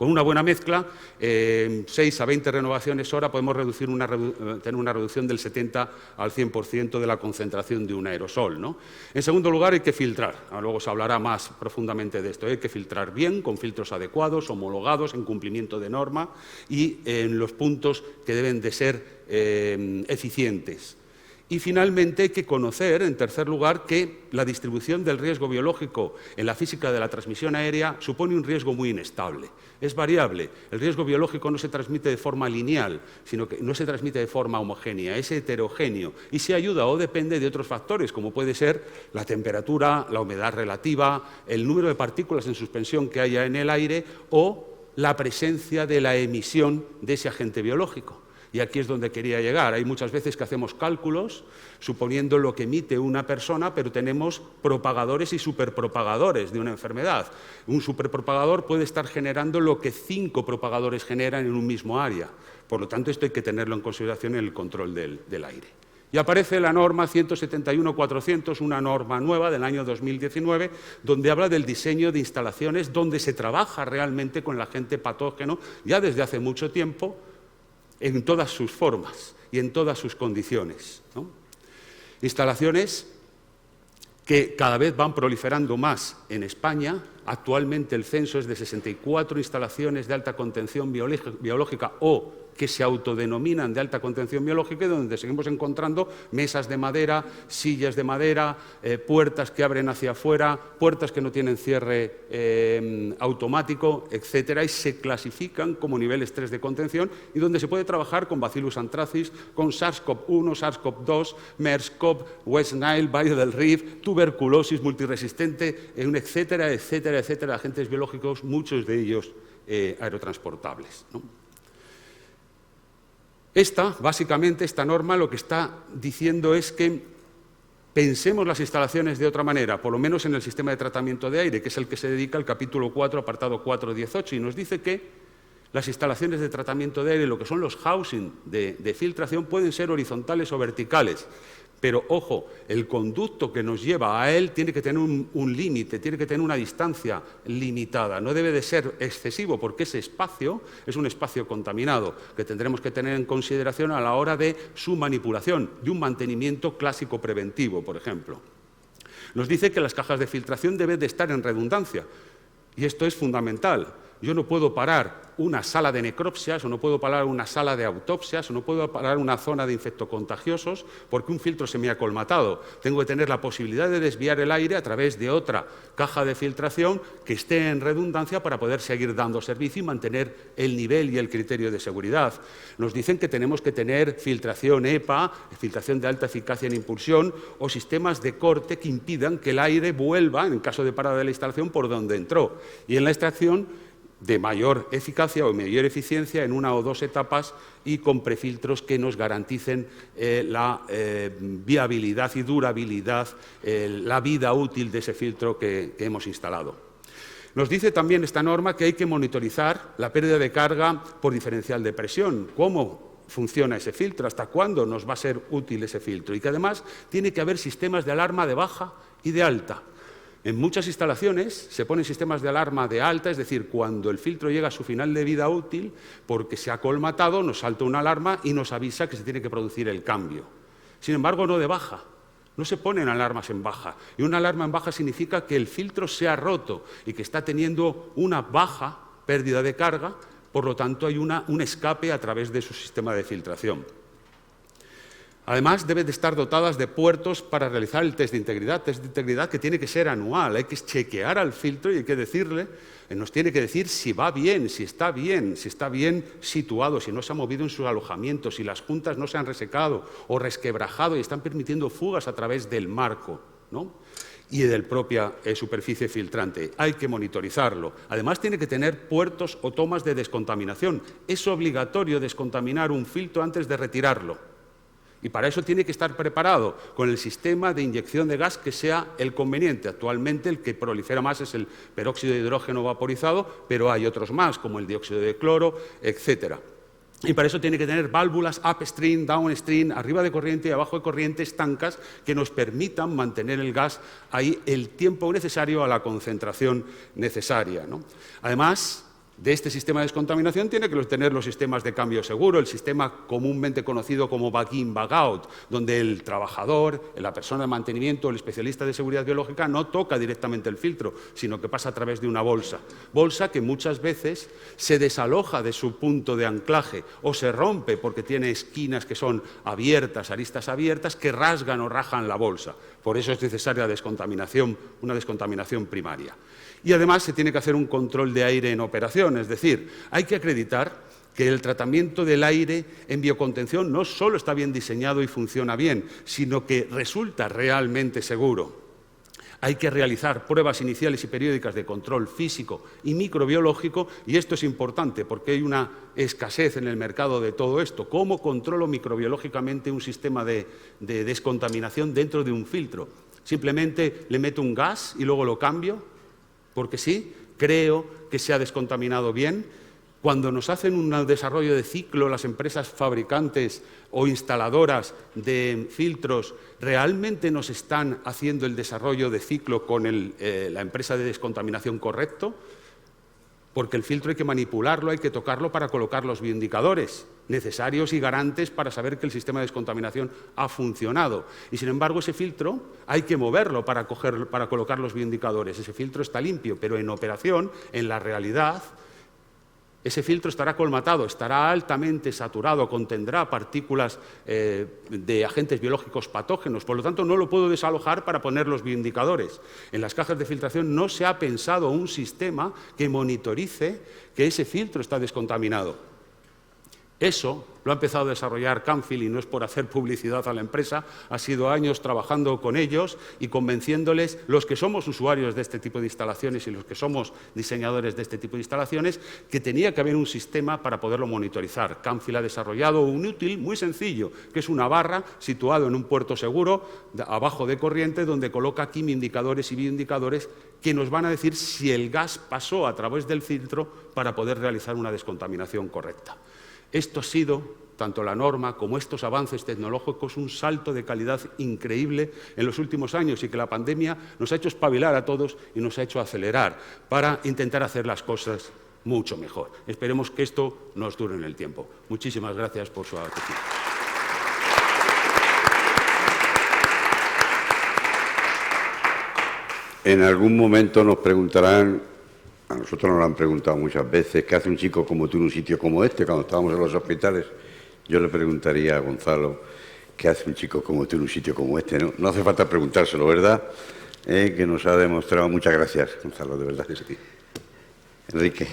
Con una buena mezcla, 6 a 20 renovaciones hora, podemos tener una reducción del 70 al 100% de la concentración de un aerosol, ¿no? En segundo lugar, hay que filtrar. Luego se hablará más profundamente de esto. Hay que filtrar bien, con filtros adecuados, homologados, en cumplimiento de norma y en los puntos que deben de ser eficientes. Y finalmente hay que conocer, en tercer lugar, que la distribución del riesgo biológico en la física de la transmisión aérea supone un riesgo muy inestable. Es variable. El riesgo biológico no se transmite de forma lineal, sino que no se transmite de forma homogénea, es heterogéneo y se ayuda o depende de otros factores, como puede ser la temperatura, la humedad relativa, el número de partículas en suspensión que haya en el aire o la presencia de la emisión de ese agente biológico. Y aquí es donde quería llegar. Hay muchas veces que hacemos cálculos suponiendo lo que emite una persona, pero tenemos propagadores y superpropagadores de una enfermedad. Un superpropagador puede estar generando lo que 5 propagadores generan en un mismo área. Por lo tanto, esto hay que tenerlo en consideración en el control del aire. Y aparece la norma 171.400, una norma nueva del año 2019, donde habla del diseño de instalaciones donde se trabaja realmente con el agente patógeno ya desde hace mucho tiempo, en todas sus formas y en todas sus condiciones, ¿no? Instalaciones que cada vez van proliferando más en España. Actualmente el censo es de 64 instalaciones de alta contención biológica o que se autodenominan de alta contención biológica y donde seguimos encontrando mesas de madera, sillas de madera, puertas que abren hacia afuera, puertas que no tienen cierre automático, etcétera, y se clasifican como niveles 3 de contención y donde se puede trabajar con Bacillus anthracis, con SARS-CoV-1, SARS-CoV-2, MERS-CoV, West Nile, Valle del Rift, tuberculosis multiresistente, etcétera, etcétera, etcétera, agentes biológicos, muchos de ellos aerotransportables, ¿no? Básicamente, esta norma lo que está diciendo es que pensemos las instalaciones de otra manera, por lo menos en el sistema de tratamiento de aire, que es el que se dedica al capítulo 4, apartado 4.18, y nos dice que las instalaciones de tratamiento de aire, lo que son los housing de filtración, pueden ser horizontales o verticales. Pero, ojo, el conducto que nos lleva a él tiene que tener un límite, tiene que tener una distancia limitada. No debe de ser excesivo porque ese espacio es un espacio contaminado que tendremos que tener en consideración a la hora de su manipulación, de un mantenimiento clásico preventivo, por ejemplo. Nos dice que las cajas de filtración deben de estar en redundancia y esto es fundamental. Yo no puedo parar una sala de necropsias o no puedo parar una sala de autopsias o no puedo parar una zona de infectocontagiosos porque un filtro se me ha colmatado. Tengo que tener la posibilidad de desviar el aire a través de otra caja de filtración que esté en redundancia para poder seguir dando servicio y mantener el nivel y el criterio de seguridad. Nos dicen que tenemos que tener filtración EPA, filtración de alta eficacia en impulsión o sistemas de corte que impidan que el aire vuelva, en caso de parada de la instalación, por donde entró. Y en la extracción de mayor eficacia o mayor eficiencia en una o dos etapas y con prefiltros que nos garanticen la viabilidad y durabilidad, la vida útil de ese filtro que hemos instalado. Nos dice también esta norma que hay que monitorizar la pérdida de carga por diferencial de presión. ¿Cómo funciona ese filtro? ¿Hasta cuándo nos va a ser útil ese filtro? Y que además tiene que haber sistemas de alarma de baja y de alta. En muchas instalaciones se ponen sistemas de alarma de alta, es decir, cuando el filtro llega a su final de vida útil, porque se ha colmatado, nos salta una alarma y nos avisa que se tiene que producir el cambio. Sin embargo, no de baja. No se ponen alarmas en baja. Y una alarma en baja significa que el filtro se ha roto y que está teniendo una baja pérdida de carga, por lo tanto hay un escape a través de su sistema de filtración. Además, deben de estar dotadas de puertos para realizar el test de integridad que tiene que ser anual. Hay que chequear al filtro y hay que decirle, nos tiene que decir si va bien, si está bien situado, si no se ha movido en sus alojamientos, si las juntas no se han resecado o resquebrajado y están permitiendo fugas a través del marco, ¿no? Y de la propia superficie filtrante. Hay que monitorizarlo. Además, tiene que tener puertos o tomas de descontaminación. Es obligatorio descontaminar un filtro antes de retirarlo. Y para eso tiene que estar preparado con el sistema de inyección de gas que sea el conveniente. Actualmente el que prolifera más es el peróxido de hidrógeno vaporizado, pero hay otros más, como el dióxido de cloro, etcétera. Y para eso tiene que tener válvulas upstream, downstream, arriba de corriente y abajo de corriente, estancas, que nos permitan mantener el gas ahí el tiempo necesario a la concentración necesaria, ¿no? Además, de este sistema de descontaminación tiene que tener los sistemas de cambio seguro, el sistema comúnmente conocido como back-in, back-out, donde el trabajador, la persona de mantenimiento, el especialista de seguridad biológica no toca directamente el filtro, sino que pasa a través de una bolsa. Bolsa que muchas veces se desaloja de su punto de anclaje o se rompe porque tiene esquinas que son abiertas, aristas abiertas, que rasgan o rajan la bolsa. Por eso es necesaria descontaminación, una descontaminación primaria. Y además se tiene que hacer un control de aire en operación, es decir, hay que acreditar que el tratamiento del aire en biocontención no solo está bien diseñado y funciona bien, sino que resulta realmente seguro. Hay que realizar pruebas iniciales y periódicas de control físico y microbiológico, y esto es importante porque hay una escasez en el mercado de todo esto. ¿Cómo controlo microbiológicamente un sistema de descontaminación dentro de un filtro? ¿Simplemente le meto un gas y luego lo cambio? Porque sí, creo que se ha descontaminado bien. Cuando nos hacen un desarrollo de ciclo las empresas fabricantes o instaladoras de filtros, ¿realmente nos están haciendo el desarrollo de ciclo con la empresa de descontaminación correcto? Porque el filtro hay que manipularlo, hay que tocarlo para colocar los bioindicadores necesarios y garantes para saber que el sistema de descontaminación ha funcionado. Y, sin embargo, ese filtro hay que moverlo para colocar los bioindicadores. Ese filtro está limpio, pero en operación, en la realidad, ese filtro estará colmatado, estará altamente saturado, contendrá partículas de agentes biológicos patógenos, por lo tanto no lo puedo desalojar para poner los bioindicadores. En las cajas de filtración no se ha pensado un sistema que monitorice que ese filtro está descontaminado. Eso lo ha empezado a desarrollar Camfil, y no es por hacer publicidad a la empresa, ha sido años trabajando con ellos y convenciéndoles, los que somos usuarios de este tipo de instalaciones y los que somos diseñadores de este tipo de instalaciones, que tenía que haber un sistema para poderlo monitorizar. Camfil ha desarrollado un útil muy sencillo, que es una barra situado en un puerto seguro, abajo de corriente, donde coloca quimiindicadores y bioindicadores que nos van a decir si el gas pasó a través del filtro para poder realizar una descontaminación correcta. Esto ha sido, tanto la norma como estos avances tecnológicos, un salto de calidad increíble en los últimos años, y que la pandemia nos ha hecho espabilar a todos y nos ha hecho acelerar para intentar hacer las cosas mucho mejor. Esperemos que esto nos dure en el tiempo. Muchísimas gracias por su atención. En algún momento nos preguntarán, a nosotros nos lo han preguntado muchas veces, ¿qué hace un chico como tú en un sitio como este? Cuando estábamos en los hospitales, yo le preguntaría a Gonzalo, ¿qué hace un chico como tú en un sitio como este? No hace falta preguntárselo, ¿verdad? Que nos ha demostrado. Muchas gracias, Gonzalo, de verdad. Sí. Enrique.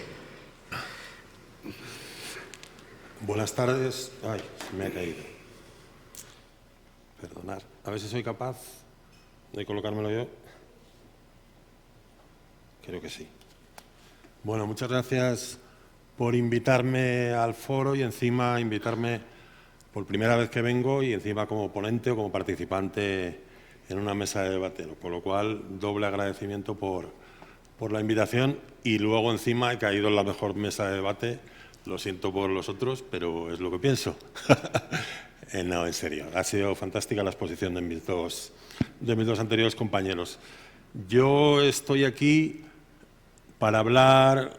Buenas tardes. Ay, se me ha caído. Perdonad. A ver si soy capaz de colocármelo yo. Creo que sí. Bueno, muchas gracias por invitarme al foro y encima invitarme por primera vez que vengo y encima como ponente o como participante en una mesa de debate, con lo cual doble agradecimiento por la invitación, y luego encima he caído en la mejor mesa de debate. Lo siento por los otros, pero es lo que pienso. No, en serio, ha sido fantástica la exposición de mis dos anteriores compañeros. Yo estoy aquí para hablar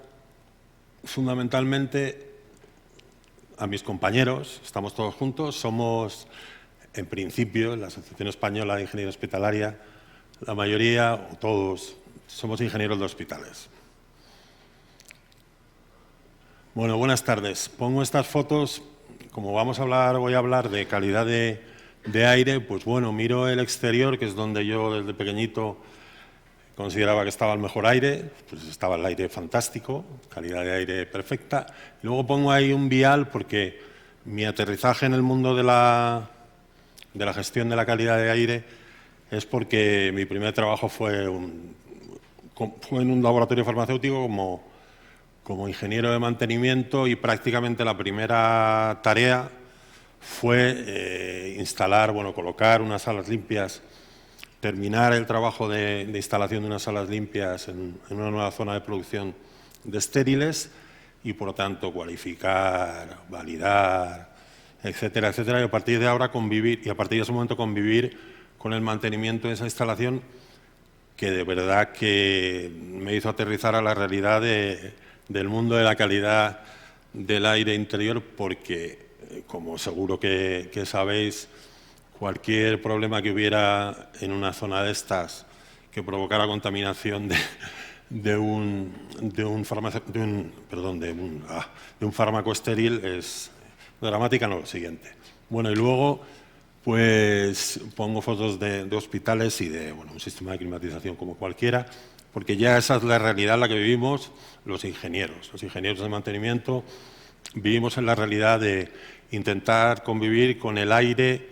fundamentalmente a mis compañeros. Estamos todos juntos, somos, en principio, la Asociación Española de Ingeniería Hospitalaria, la mayoría, o todos, somos ingenieros de hospitales. Bueno, buenas tardes. Pongo estas fotos, como voy a hablar de calidad de aire, pues bueno, miro el exterior, que es donde yo desde pequeñito consideraba que estaba el mejor aire, pues estaba el aire fantástico, calidad de aire perfecta. Luego pongo ahí un vial porque mi aterrizaje en el mundo de la gestión de la calidad de aire es porque mi primer trabajo fue en un laboratorio farmacéutico como ingeniero de mantenimiento, y prácticamente la primera tarea fue colocar unas salas limpias, terminar el trabajo de instalación de unas salas limpias en una nueva zona de producción de estériles y, por lo tanto, cualificar, validar, etcétera, etcétera, y a partir de ahora convivir, y a partir de ese momento convivir con el mantenimiento de esa instalación, que de verdad que me hizo aterrizar a la realidad de del mundo de la calidad del aire interior porque, como seguro que sabéis, cualquier problema que hubiera en una zona de estas que provocara contaminación de un fármaco estéril es dramática, no lo siguiente. Bueno, y luego pues pongo fotos de hospitales y de un sistema de climatización como cualquiera, porque ya esa es la realidad en la que vivimos los ingenieros. Los ingenieros de mantenimiento vivimos en la realidad de intentar convivir con el aire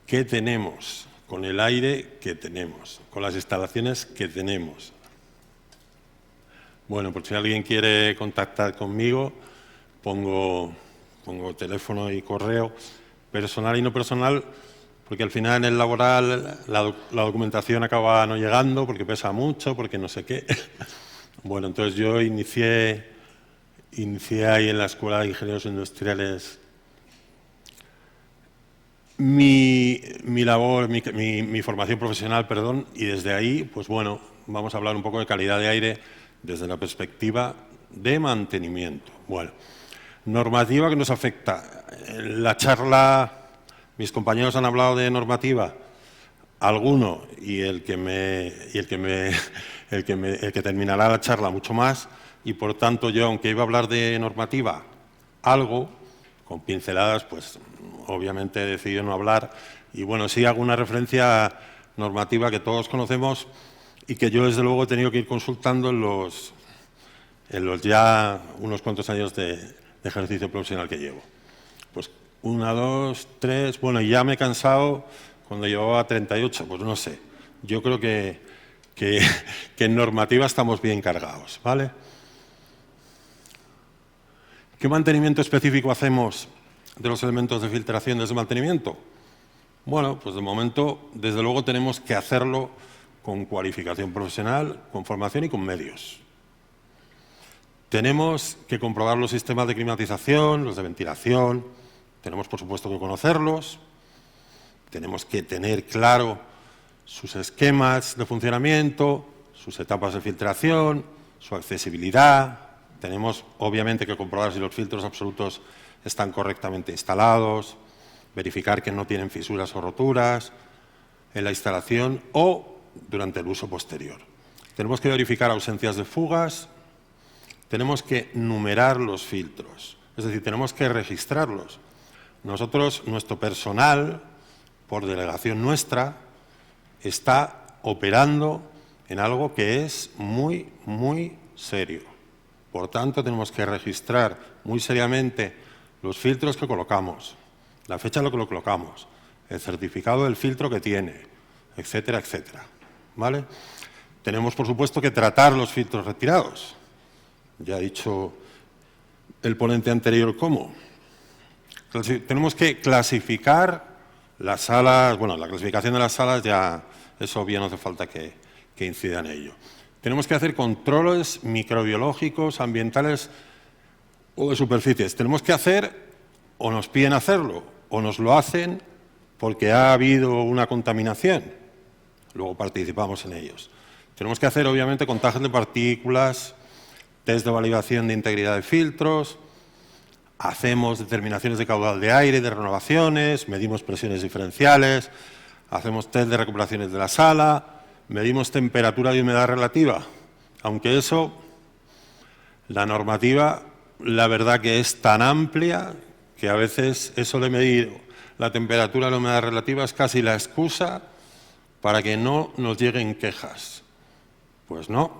que tenemos, con el aire que tenemos, con las instalaciones que tenemos. Bueno, pues si alguien quiere contactar conmigo, pongo teléfono y correo personal y no personal, porque al final en el laboral la documentación acaba no llegando, porque pesa mucho, porque no sé qué. Bueno, entonces yo inicié ahí en la Escuela de Ingenieros Industriales mi labor, mi formación profesional, perdón, y desde ahí, pues bueno, vamos a hablar un poco de calidad de aire desde la perspectiva de mantenimiento. Bueno, normativa que nos afecta. En la charla, mis compañeros han hablado de normativa, alguno, y el que terminará la charla mucho más, y por tanto yo, aunque iba a hablar de normativa, algo, con pinceladas, pues obviamente he decidido no hablar, y bueno, sí hago una referencia normativa que todos conocemos y que yo desde luego he tenido que ir consultando en los ya unos cuantos años de ejercicio profesional que llevo. Pues 1, 2, 3, bueno, y ya me he cansado cuando llevaba 38, pues no sé. Yo creo que en normativa estamos bien cargados, ¿vale? ¿Qué mantenimiento específico hacemos de los elementos de filtración desde mantenimiento? Bueno, pues de momento, desde luego, tenemos que hacerlo con cualificación profesional, con formación y con medios. Tenemos que comprobar los sistemas de climatización, los de ventilación, tenemos por supuesto que conocerlos, tenemos que tener claro sus esquemas de funcionamiento, sus etapas de filtración, su accesibilidad, tenemos obviamente que comprobar si los filtros absolutos están correctamente instalados, verificar que no tienen fisuras o roturas en la instalación o durante el uso posterior. Tenemos que verificar ausencias de fugas, tenemos que numerar los filtros, es decir, tenemos que registrarlos. Nosotros, nuestro personal, por delegación nuestra, está operando en algo que es muy, muy serio. Por tanto, tenemos que registrar muy seriamente los filtros que colocamos, la fecha en la que lo colocamos, el certificado del filtro que tiene, etcétera, etcétera. ¿Vale? Tenemos, por supuesto, que tratar los filtros retirados. Ya ha dicho el ponente anterior cómo. Tenemos que clasificar las salas, bueno, la clasificación de las salas ya es obvio, no hace falta que incida en ello. Tenemos que hacer controles microbiológicos, ambientales o de superficies. Tenemos que hacer, o nos piden hacerlo, o nos lo hacen porque ha habido una contaminación. Luego participamos en ellos. Tenemos que hacer, obviamente, contajes de partículas, test de validación de integridad de filtros, hacemos determinaciones de caudal de aire, de renovaciones, medimos presiones diferenciales, hacemos test de recuperaciones de la sala, medimos temperatura y humedad relativa, aunque eso, la normativa, la verdad que es tan amplia que a veces eso de medir la temperatura y la humedad relativa es casi la excusa para que no nos lleguen quejas. Pues no,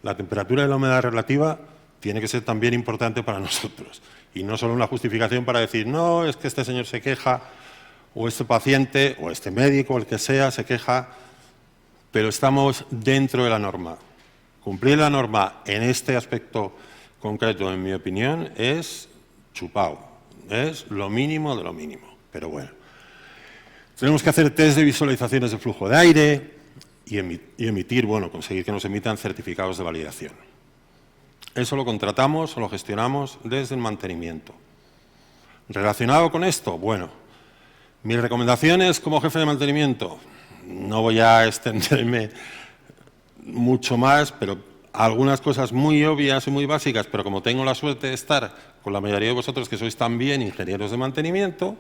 la temperatura y la humedad relativa tiene que ser también importante para nosotros y no solo una justificación para decir no, es que este señor se queja o este paciente o este médico, el que sea, se queja, pero estamos dentro de la norma. Cumplir la norma en este aspecto concreto, en mi opinión, es chupao, es lo mínimo de lo mínimo, pero bueno. Tenemos que hacer test de visualizaciones de flujo de aire y emitir, bueno, conseguir que nos emitan certificados de validación. Eso lo contratamos o lo gestionamos desde el mantenimiento. Relacionado con esto, bueno, mis recomendaciones como jefe de mantenimiento, no voy a extenderme mucho más, pero algunas cosas muy obvias y muy básicas, pero como tengo la suerte de estar con la mayoría de vosotros que sois también ingenieros de mantenimiento,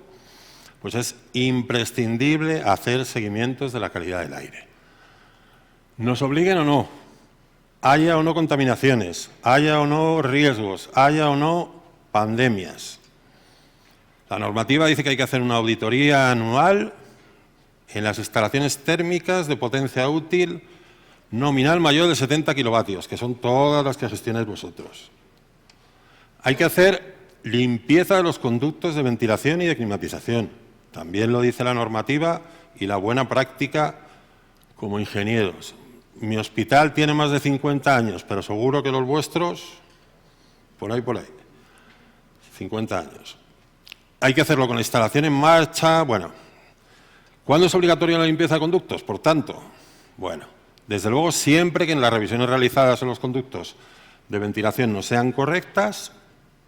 pues es imprescindible hacer seguimientos de la calidad del aire. Nos obliguen o no, haya o no contaminaciones, haya o no riesgos, haya o no pandemias. La normativa dice que hay que hacer una auditoría anual en las instalaciones térmicas de potencia útil nominal mayor de 70 kilovatios, que son todas las que gestionáis vosotros. Hay que hacer limpieza de los conductos de ventilación y de climatización. También lo dice la normativa y la buena práctica como ingenieros. Mi hospital tiene más de 50 años, pero seguro que los vuestros, por ahí, 50 años. Hay que hacerlo con la instalación en marcha. Bueno, ¿cuándo es obligatoria la limpieza de conductos? Por tanto, bueno, desde luego siempre que en las revisiones realizadas en los conductos de ventilación no sean correctas,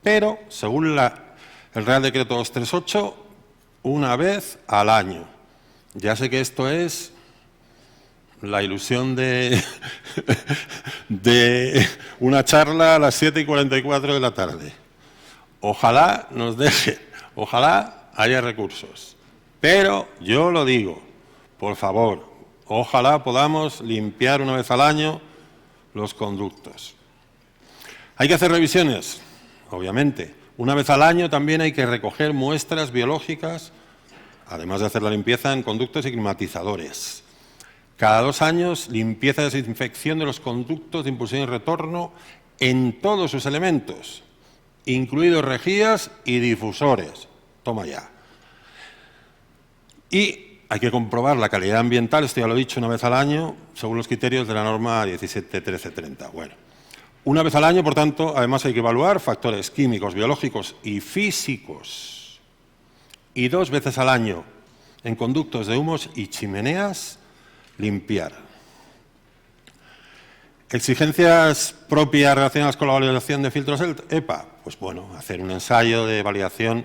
pero según el Real Decreto 238, una vez al año. Ya sé que esto es la ilusión de una charla a las 7:44 de la tarde. Ojalá nos deje, ojalá haya recursos. Pero yo lo digo, por favor, ojalá podamos limpiar una vez al año los conductos. ¿Hay que hacer revisiones? Obviamente. Una vez al año también hay que recoger muestras biológicas, además de hacer la limpieza en conductos y climatizadores. Cada 2 años, limpieza y desinfección de los conductos de impulsión y retorno en todos sus elementos, incluidos rejías y difusores. Toma ya. Y hay que comprobar la calidad ambiental, esto ya lo he dicho, una vez al año, según los criterios de la norma 17.13.30. Bueno, una vez al año, por tanto, además hay que evaluar factores químicos, biológicos y físicos. Y 2 veces al año, en conductos de humos y chimeneas, limpiar. ¿Exigencias propias relacionadas con la validación de filtros EPA? Pues bueno, hacer un ensayo de validación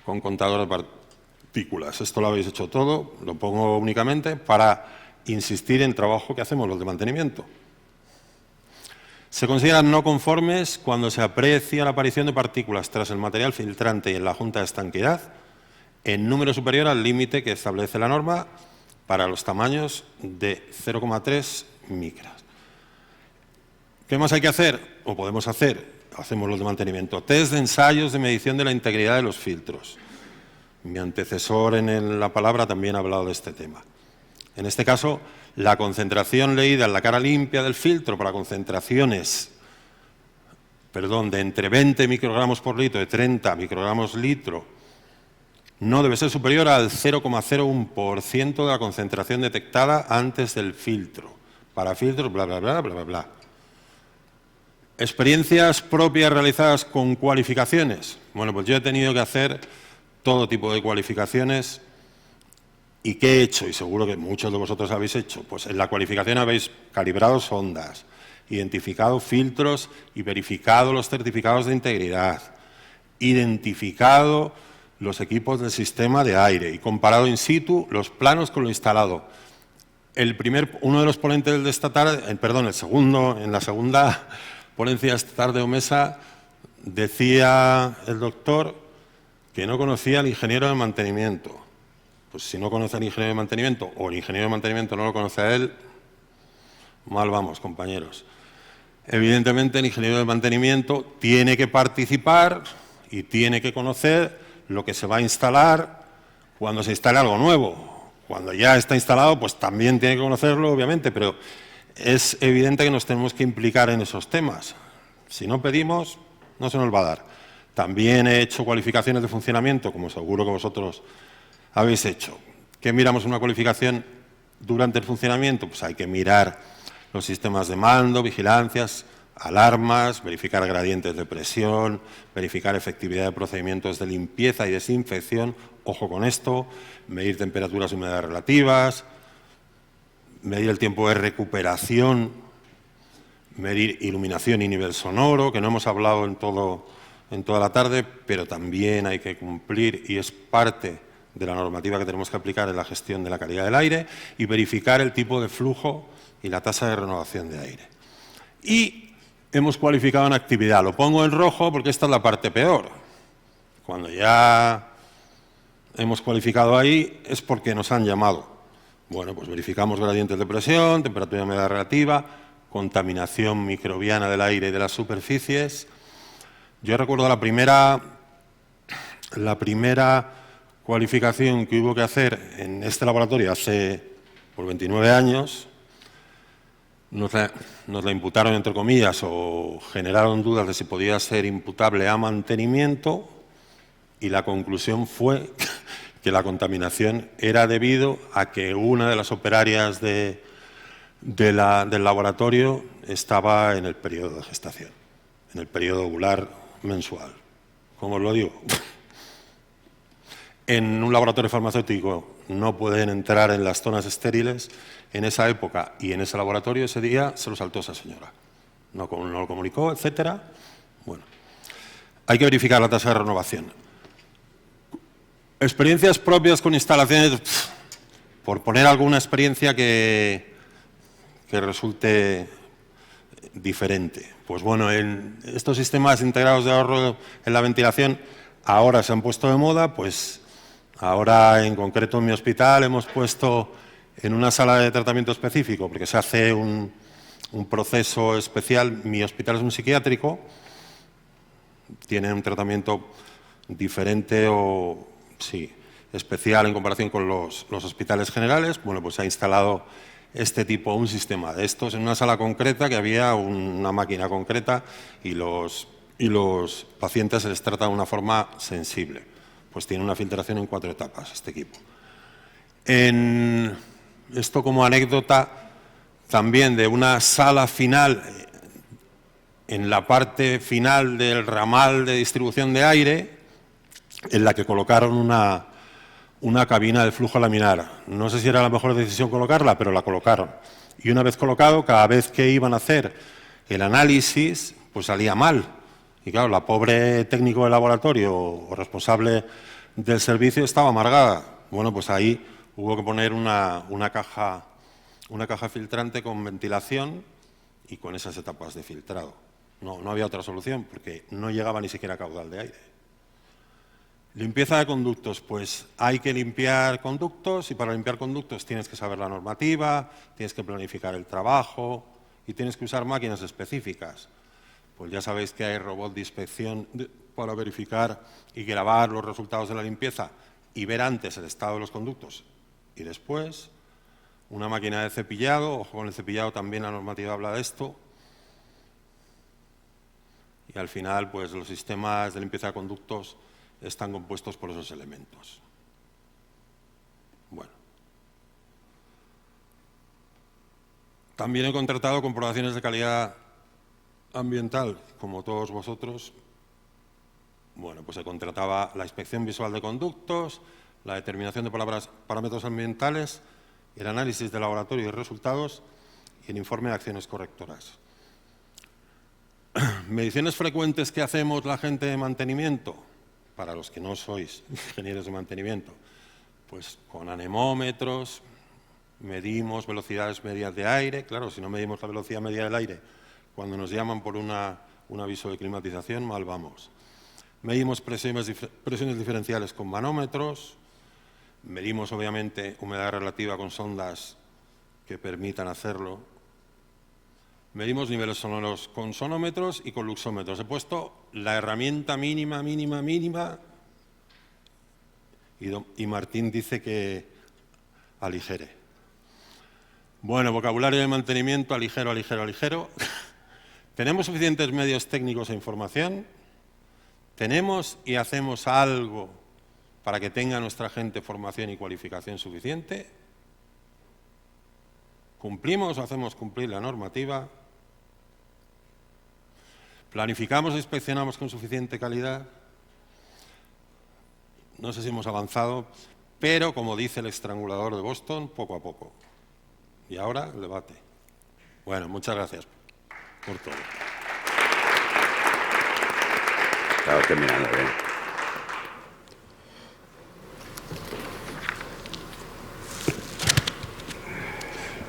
con contador de partículas. Esto lo habéis hecho todo, lo pongo únicamente para insistir en trabajo que hacemos los de mantenimiento. Se consideran no conformes cuando se aprecia la aparición de partículas tras el material filtrante y en la junta de estanqueidad en número superior al límite que establece la norma para los tamaños de 0,3 micras. ¿Qué más hay que hacer? ¿O podemos hacer? Hacemos los de mantenimiento. Test de ensayos de medición de la integridad de los filtros. Mi antecesor en la palabra también ha hablado de este tema. En este caso, la concentración leída en la cara limpia del filtro para concentraciones, de entre 20 microgramos por litro y 30 microgramos litro, no debe ser superior al 0,01% de la concentración detectada antes del filtro. Para filtros, bla, bla, bla, bla, bla, bla. ¿Experiencias propias realizadas con cualificaciones? Bueno, pues yo he tenido que hacer todo tipo de cualificaciones. ¿Y qué he hecho? Y seguro que muchos de vosotros habéis hecho. Pues en la cualificación habéis calibrado sondas, identificado filtros y verificado los certificados de integridad, identificado los equipos del sistema de aire y comparado in situ los planos con lo instalado. Uno de los ponentes de esta tarde, en la segunda ponencia esta tarde o mesa, decía el doctor que no conocía al ingeniero de mantenimiento. Pues si no conoce al ingeniero de mantenimiento o el ingeniero de mantenimiento no lo conoce a él, mal vamos, compañeros. Evidentemente el ingeniero de mantenimiento tiene que participar y tiene que conocer lo que se va a instalar cuando se instale algo nuevo. Cuando ya está instalado, pues también tiene que conocerlo, obviamente, pero es evidente que nos tenemos que implicar en esos temas. Si no pedimos, no se nos va a dar. También he hecho cualificaciones de funcionamiento, como seguro que vosotros habéis hecho. ¿Qué miramos en una cualificación durante el funcionamiento? Pues hay que mirar los sistemas de mando, vigilancias, alarmas, verificar gradientes de presión, verificar efectividad de procedimientos de limpieza y desinfección, ojo con esto, medir temperaturas y humedades relativas, medir el tiempo de recuperación, medir iluminación y nivel sonoro, que no hemos hablado en toda la tarde, pero también hay que cumplir y es parte de la normativa que tenemos que aplicar en la gestión de la calidad del aire y verificar el tipo de flujo y la tasa de renovación de aire. Y hemos cualificado en actividad. Lo pongo en rojo porque esta es la parte peor. Cuando ya hemos cualificado ahí es porque nos han llamado. Bueno, pues verificamos gradientes de presión, temperatura y humedad relativa, contaminación microbiana del aire y de las superficies. Yo recuerdo la primera cualificación que hubo que hacer en este laboratorio hace por 29 años. Nos la imputaron, entre comillas, o generaron dudas de si podía ser imputable a mantenimiento, y la conclusión fue que la contaminación era debido a que una de las operarias del laboratorio estaba en el periodo de gestación, en el periodo ovular mensual. ¿Cómo os lo digo? En un laboratorio farmacéutico no pueden entrar en las zonas estériles. En esa época y en ese laboratorio ese día se lo saltó esa señora. No lo comunicó, etcétera. Bueno, hay que verificar la tasa de renovación. Experiencias propias con instalaciones, por poner alguna experiencia que resulte diferente. Pues bueno, en estos sistemas integrados de ahorro en la ventilación ahora se han puesto de moda. Pues ahora, en concreto en mi hospital, hemos puesto en una sala de tratamiento específico, porque se hace un proceso especial. Mi hospital es un psiquiátrico, tiene un tratamiento diferente o, sí, especial en comparación con los hospitales generales. Bueno, pues se ha instalado un sistema de estos en una sala concreta, que había una máquina concreta, y los pacientes se les trata de una forma sensible. Pues tiene una filtración en 4 etapas este equipo. Esto como anécdota también de una sala final, en la parte final del ramal de distribución de aire, en la que colocaron una cabina de flujo laminar. No sé si era la mejor decisión colocarla, pero la colocaron. Y una vez colocado, cada vez que iban a hacer el análisis, pues salía mal. Y claro, la pobre técnico del laboratorio o responsable del servicio estaba amargada. Bueno, pues ahí hubo que poner una caja filtrante con ventilación y con esas etapas de filtrado. No había otra solución, porque no llegaba ni siquiera caudal de aire. Limpieza de conductos. Pues hay que limpiar conductos, y para limpiar conductos tienes que saber la normativa, tienes que planificar el trabajo y tienes que usar máquinas específicas. Pues ya sabéis que hay robots de inspección para verificar y grabar los resultados de la limpieza y ver antes el estado de los conductos y después. Una máquina de cepillado, ojo con el cepillado, también la normativa habla de esto. Y al final, pues los sistemas de limpieza de conductos están compuestos por esos elementos. Bueno. También he contratado comprobaciones de calidad ambiental, como todos vosotros. Bueno, pues se contrataba la inspección visual de conductos, la determinación de parámetros ambientales, el análisis de laboratorio y resultados y el informe de acciones correctoras. Mediciones frecuentes que hacemos la gente de mantenimiento, para los que no sois ingenieros de mantenimiento, pues con anemómetros medimos velocidades medias de aire. Claro, si no medimos la velocidad media del aire, cuando nos llaman por un aviso de climatización, mal vamos. Medimos presiones diferenciales con manómetros. Medimos, obviamente, humedad relativa con sondas que permitan hacerlo. Medimos niveles sonoros con sonómetros y con luxómetros. He puesto la herramienta mínima, y Martín dice que aligere. Bueno, vocabulario de mantenimiento, aligero. ¿Tenemos suficientes medios técnicos e información? ¿Tenemos y hacemos algo para que tenga nuestra gente formación y cualificación suficiente? ¿Cumplimos o hacemos cumplir la normativa? ¿Planificamos e inspeccionamos con suficiente calidad? No sé si hemos avanzado, pero como dice el estrangulador de Boston, poco a poco. Y ahora el debate. Bueno, muchas gracias por todo. Estaba terminando bien.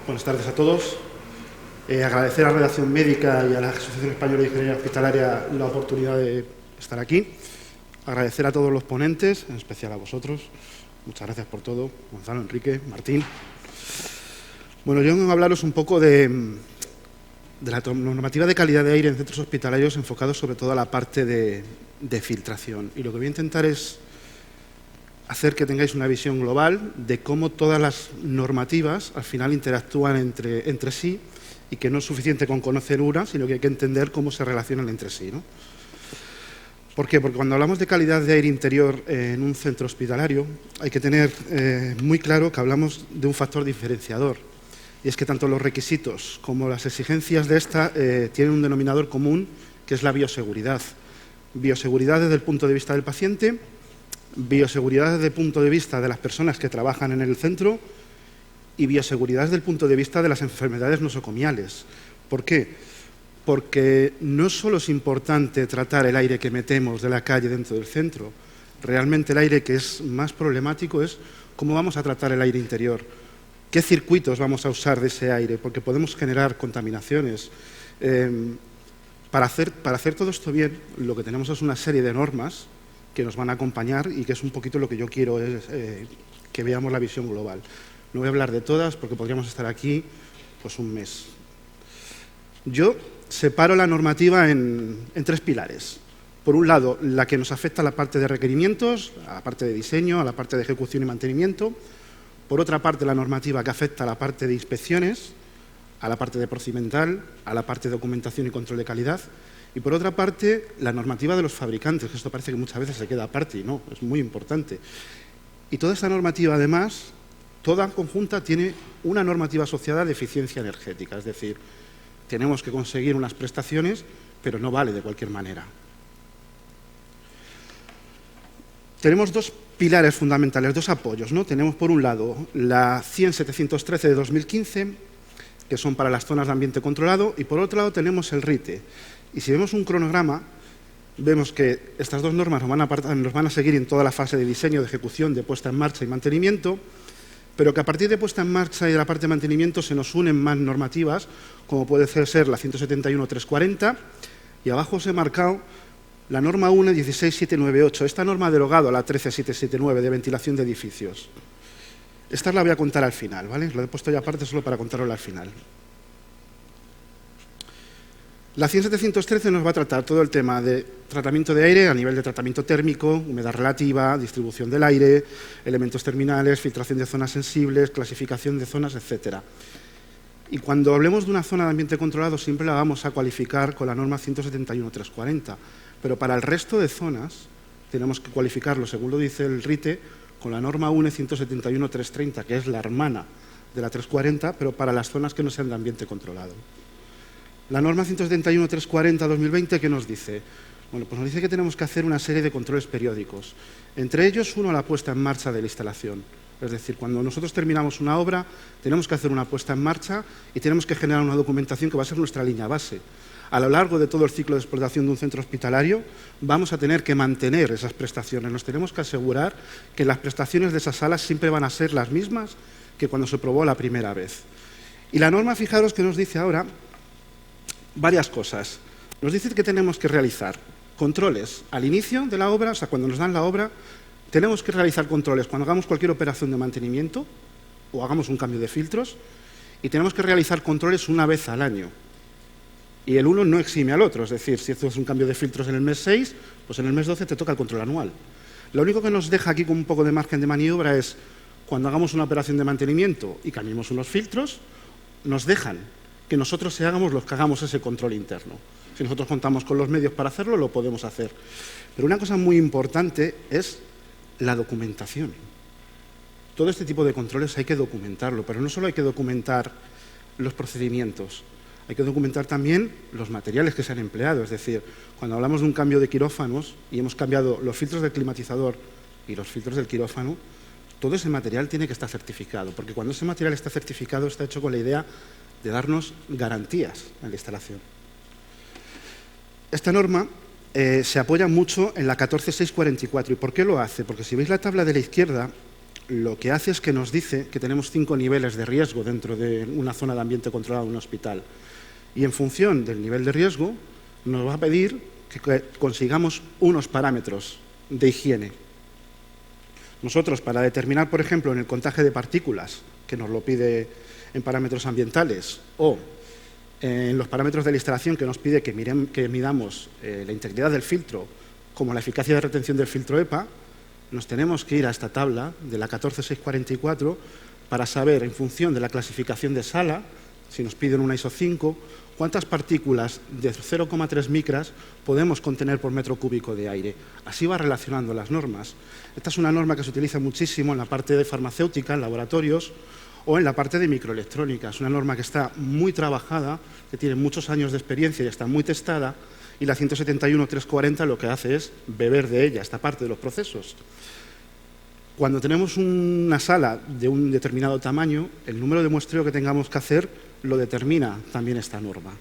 Buenas tardes a todos. Agradecer a la Redacción Médica y a la Asociación Española de Ingeniería Hospitalaria la oportunidad de estar aquí. Agradecer a todos los ponentes, en especial a vosotros. Muchas gracias por todo, Gonzalo, Enrique, Martín. Bueno, yo vengo a hablaros un poco de la normativa de calidad de aire en centros hospitalarios, enfocado sobre todo a la parte de filtración. Y lo que voy a intentar es hacer que tengáis una visión global de cómo todas las normativas al final interactúan entre sí, y que no es suficiente con conocer una, sino que hay que entender cómo se relacionan entre sí, ¿no? ¿Por qué? Porque cuando hablamos de calidad de aire interior en un centro hospitalario, hay que tener muy claro que hablamos de un factor diferenciador. Y es que tanto los requisitos como las exigencias de esta tienen un denominador común, que es la bioseguridad. Bioseguridad desde el punto de vista del paciente, bioseguridad desde el punto de vista de las personas que trabajan en el centro y bioseguridad desde el punto de vista de las enfermedades nosocomiales. ¿Por qué? Porque no solo es importante tratar el aire que metemos de la calle dentro del centro, realmente el aire que es más problemático es cómo vamos a tratar el aire interior, qué circuitos vamos a usar de ese aire, porque podemos generar contaminaciones. Para hacer todo esto bien, lo que tenemos es una serie de normas que nos van a acompañar y que es un poquito lo que yo quiero es que veamos la visión global. No voy a hablar de todas porque podríamos estar aquí pues un mes. Yo separo la normativa en tres pilares. Por un lado, la que nos afecta a la parte de requerimientos, a la parte de diseño, a la parte de ejecución y mantenimiento. Por otra parte, la normativa que afecta a la parte de inspecciones, a la parte de procedimental, a la parte de documentación y control de calidad. Y por otra parte, la normativa de los fabricantes, que esto parece que muchas veces se queda aparte y no, es muy importante. Y toda esta normativa, además, toda conjunta tiene una normativa asociada de eficiencia energética, es decir, tenemos que conseguir unas prestaciones, pero no vale de cualquier manera. Tenemos dos pilares fundamentales, dos apoyos, ¿no? Tenemos por un lado la 100.713 de 2015, que son para las zonas de ambiente controlado, y por otro lado tenemos el RITE. Y si vemos un cronograma, vemos que estas dos normas nos van a seguir en toda la fase de diseño, de ejecución, de puesta en marcha y mantenimiento, pero que a partir de puesta en marcha y de la parte de mantenimiento se nos unen más normativas, como puede ser la 171.340, y abajo os he marcado la norma 1 16798. Esta norma ha derogado a la 13779 de ventilación de edificios. Esta la voy a contar al final, ¿vale? Lo he puesto ya aparte solo para contarlo al final. La 100.713 nos va a tratar todo el tema de tratamiento de aire a nivel de tratamiento térmico, humedad relativa, distribución del aire, elementos terminales, filtración de zonas sensibles, clasificación de zonas, etc. Y cuando hablemos de una zona de ambiente controlado siempre la vamos a cualificar con la norma 171.340, pero para el resto de zonas tenemos que cualificarlo, según lo dice el RITE, con la norma UNE 171.330, que es la hermana de la 340, pero para las zonas que no sean de ambiente controlado. La norma 171.340-2020, ¿qué nos dice? Bueno, pues nos dice que tenemos que hacer una serie de controles periódicos. Entre ellos, uno, la puesta en marcha de la instalación. Es decir, cuando nosotros terminamos una obra, tenemos que hacer una puesta en marcha y tenemos que generar una documentación que va a ser nuestra línea base. A lo largo de todo el ciclo de explotación de un centro hospitalario, vamos a tener que mantener esas prestaciones. Nos tenemos que asegurar que las prestaciones de esas salas siempre van a ser las mismas que cuando se probó la primera vez. Y la norma, fijaros que nos dice ahora varias cosas. Nos dice que tenemos que realizar controles al inicio de la obra, o sea, cuando nos dan la obra, tenemos que realizar controles cuando hagamos cualquier operación de mantenimiento o hagamos un cambio de filtros, y tenemos que realizar controles una vez al año. Y el uno no exime al otro, es decir, si haces un cambio de filtros en el mes 6, pues en el mes 12 te toca el control anual. Lo único que nos deja aquí con un poco de margen de maniobra es, cuando hagamos una operación de mantenimiento y cambiemos unos filtros, nos dejan que nosotros seamos los que hagamos ese control interno. Si nosotros contamos con los medios para hacerlo, lo podemos hacer. Pero una cosa muy importante es la documentación. Todo este tipo de controles hay que documentarlo, pero no solo hay que documentar los procedimientos, hay que documentar también los materiales que se han empleado. Es decir, cuando hablamos de un cambio de quirófanos y hemos cambiado los filtros del climatizador y los filtros del quirófano, todo ese material tiene que estar certificado, porque cuando ese material está certificado está hecho con la idea de darnos garantías en la instalación. Esta norma se apoya mucho en la 14.644. ¿Y por qué lo hace? Porque si veis la tabla de la izquierda, lo que hace es que nos dice que tenemos 5 niveles de riesgo dentro de una zona de ambiente controlado en un hospital. Y en función del nivel de riesgo, nos va a pedir que consigamos unos parámetros de higiene. Nosotros, para determinar, por ejemplo, en el contagio de partículas, que nos lo pide en parámetros ambientales, o en los parámetros de la instalación que nos pide que midamos la integridad del filtro, como la eficacia de retención del filtro EPA, nos tenemos que ir a esta tabla de la 14644 para saber, en función de la clasificación de sala, si nos piden una ISO 5, cuántas partículas de 0,3 micras podemos contener por metro cúbico de aire. Así va relacionando las normas. Esta es una norma que se utiliza muchísimo en la parte de farmacéutica, en laboratorios, o en la parte de microelectrónica. Es una norma que está muy trabajada, que tiene muchos años de experiencia y está muy testada, y la 171.340 lo que hace es beber de ella, esta parte de los procesos. Cuando tenemos una sala de un determinado tamaño, el número de muestreo que tengamos que hacer lo determina también esta norma.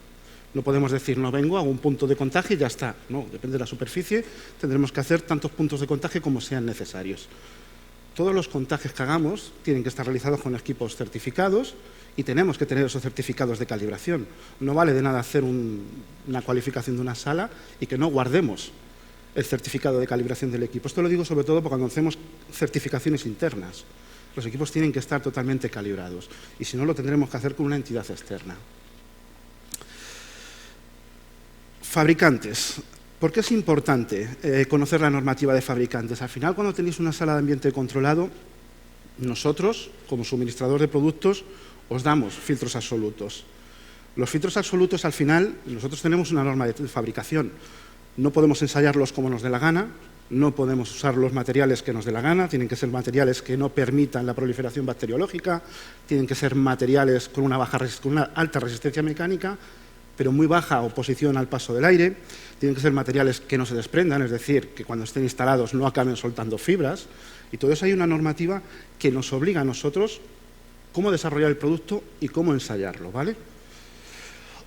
No podemos decir, no vengo, hago un punto de contagio y ya está. No, depende de la superficie, tendremos que hacer tantos puntos de contagio como sean necesarios. Todos los contagios que hagamos tienen que estar realizados con equipos certificados y tenemos que tener esos certificados de calibración. No vale de nada hacer una cualificación de una sala y que no guardemos el certificado de calibración del equipo. Esto lo digo sobre todo porque cuando hacemos certificaciones internas, los equipos tienen que estar totalmente calibrados y si no lo tendremos que hacer con una entidad externa. Fabricantes. ¿Por qué es importante conocer la normativa de fabricantes? Al final, cuando tenéis una sala de ambiente controlado, nosotros, como suministrador de productos, os damos filtros absolutos. Los filtros absolutos, al final, nosotros tenemos una norma de fabricación. No podemos ensayarlos como nos dé la gana, no podemos usar los materiales que nos dé la gana, tienen que ser materiales que no permitan la proliferación bacteriológica, tienen que ser materiales con una alta resistencia mecánica, pero muy baja oposición al paso del aire, tienen que ser materiales que no se desprendan, es decir, que cuando estén instalados no acaben soltando fibras, y todo eso hay una normativa que nos obliga a nosotros cómo desarrollar el producto y cómo ensayarlo, ¿vale?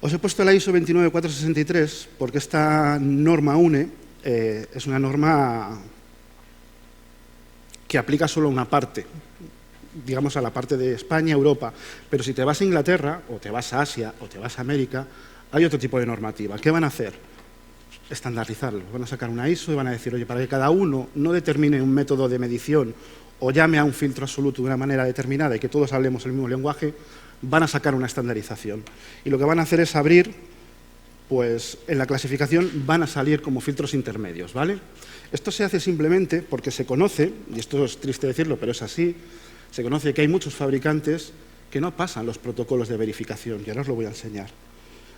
Os he puesto la ISO 29463 porque esta norma UNE es una norma que aplica solo a una parte, digamos a la parte de España, Europa, pero si te vas a Inglaterra, o te vas a Asia, o te vas a América, hay otro tipo de normativa. ¿Qué van a hacer? Estandarizarlo. Van a sacar una ISO y van a decir, oye, para que cada uno no determine un método de medición o llame a un filtro absoluto de una manera determinada y que todos hablemos el mismo lenguaje, van a sacar una estandarización. Y lo que van a hacer es abrir, pues en la clasificación van a salir como filtros intermedios, ¿vale? Esto se hace simplemente porque se conoce, y esto es triste decirlo, pero es así, se conoce que hay muchos fabricantes que no pasan los protocolos de verificación, y ahora os lo voy a enseñar.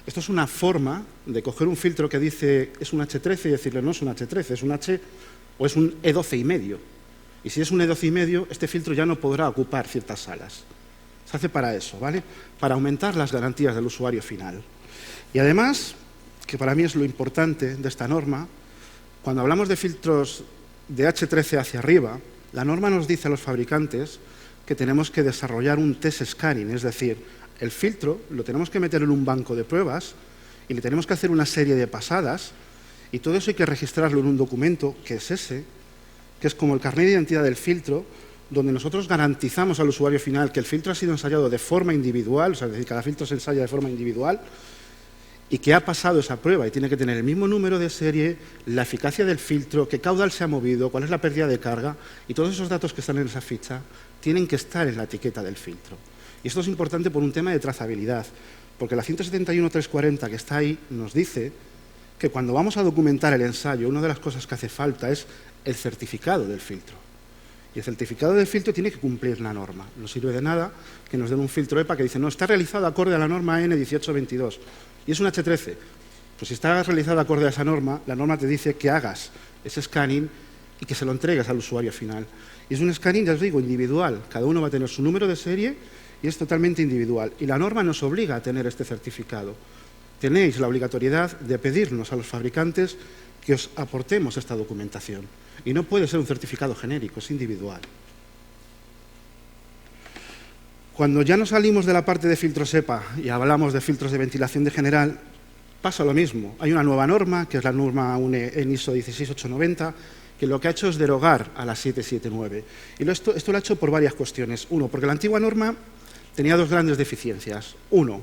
Esto es una forma de coger un filtro que dice es un H13 y decirle no es un H13, es un H o es un E12,5. Y si es un E12,5, este filtro ya no podrá ocupar ciertas salas. Se hace para eso, ¿vale? Para aumentar las garantías del usuario final. Y además, que para mí es lo importante de esta norma, cuando hablamos de filtros de H13 hacia arriba, la norma nos dice a los fabricantes que tenemos que desarrollar un test scanning, es decir, el filtro lo tenemos que meter en un banco de pruebas y le tenemos que hacer una serie de pasadas y todo eso hay que registrarlo en un documento que es ese, que es como el carnet de identidad del filtro, donde nosotros garantizamos al usuario final que el filtro ha sido ensayado de forma individual, o sea, es decir, cada filtro se ensaya de forma individual y que ha pasado esa prueba y tiene que tener el mismo número de serie, la eficacia del filtro, qué caudal se ha movido, cuál es la pérdida de carga y todos esos datos que están en esa ficha tienen que estar en la etiqueta del filtro. Y esto es importante por un tema de trazabilidad, porque la 171.340 que está ahí nos dice que cuando vamos a documentar el ensayo, una de las cosas que hace falta es el certificado del filtro. Y el certificado del filtro tiene que cumplir la norma. No sirve de nada que nos den un filtro EPA que dice no, está realizado acorde a la norma N1822 y es un H13. Pues si está realizado acorde a esa norma, la norma te dice que hagas ese scanning y que se lo entregues al usuario final. Y es un scanning, ya os digo, individual. Cada uno va a tener su número de serie y es totalmente individual. Y la norma nos obliga a tener este certificado. Tenéis la obligatoriedad de pedirnos a los fabricantes que os aportemos esta documentación. Y no puede ser un certificado genérico, es individual. Cuando ya nos salimos de la parte de filtros EPA y hablamos de filtros de ventilación de general, pasa lo mismo. Hay una nueva norma, que es la norma UNE en ISO 16890, que lo que ha hecho es derogar a la 779. Y esto lo ha hecho por varias cuestiones. Uno, porque la antigua norma tenía dos grandes deficiencias. Uno,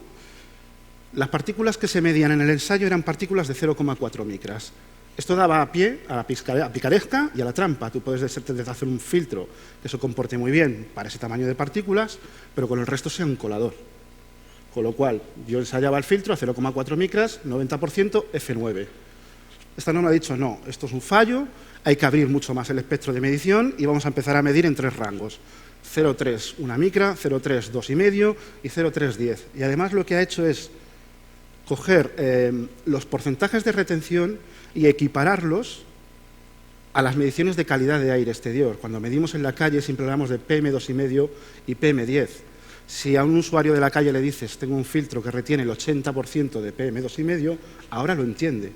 las partículas que se medían en el ensayo eran partículas de 0,4 micras. Esto daba pie a la picaresca y a la trampa. Tú puedes hacer un filtro que se comporte muy bien para ese tamaño de partículas, pero con el resto sea un colador. Con lo cual, yo ensayaba el filtro a 0,4 micras, 90% F9. Esta norma ha dicho, no, esto es un fallo, hay que abrir mucho más el espectro de medición y vamos a empezar a medir en 3 rangos. 0,3 1 micra, 0,3 2,5 y 0,3 10. Y además lo que ha hecho es coger los porcentajes de retención y equipararlos a las mediciones de calidad de aire exterior. Cuando medimos en la calle siempre hablamos de PM2,5 y PM10. Si a un usuario de la calle le dices, tengo un filtro que retiene el 80% de PM2,5, ahora lo entiende.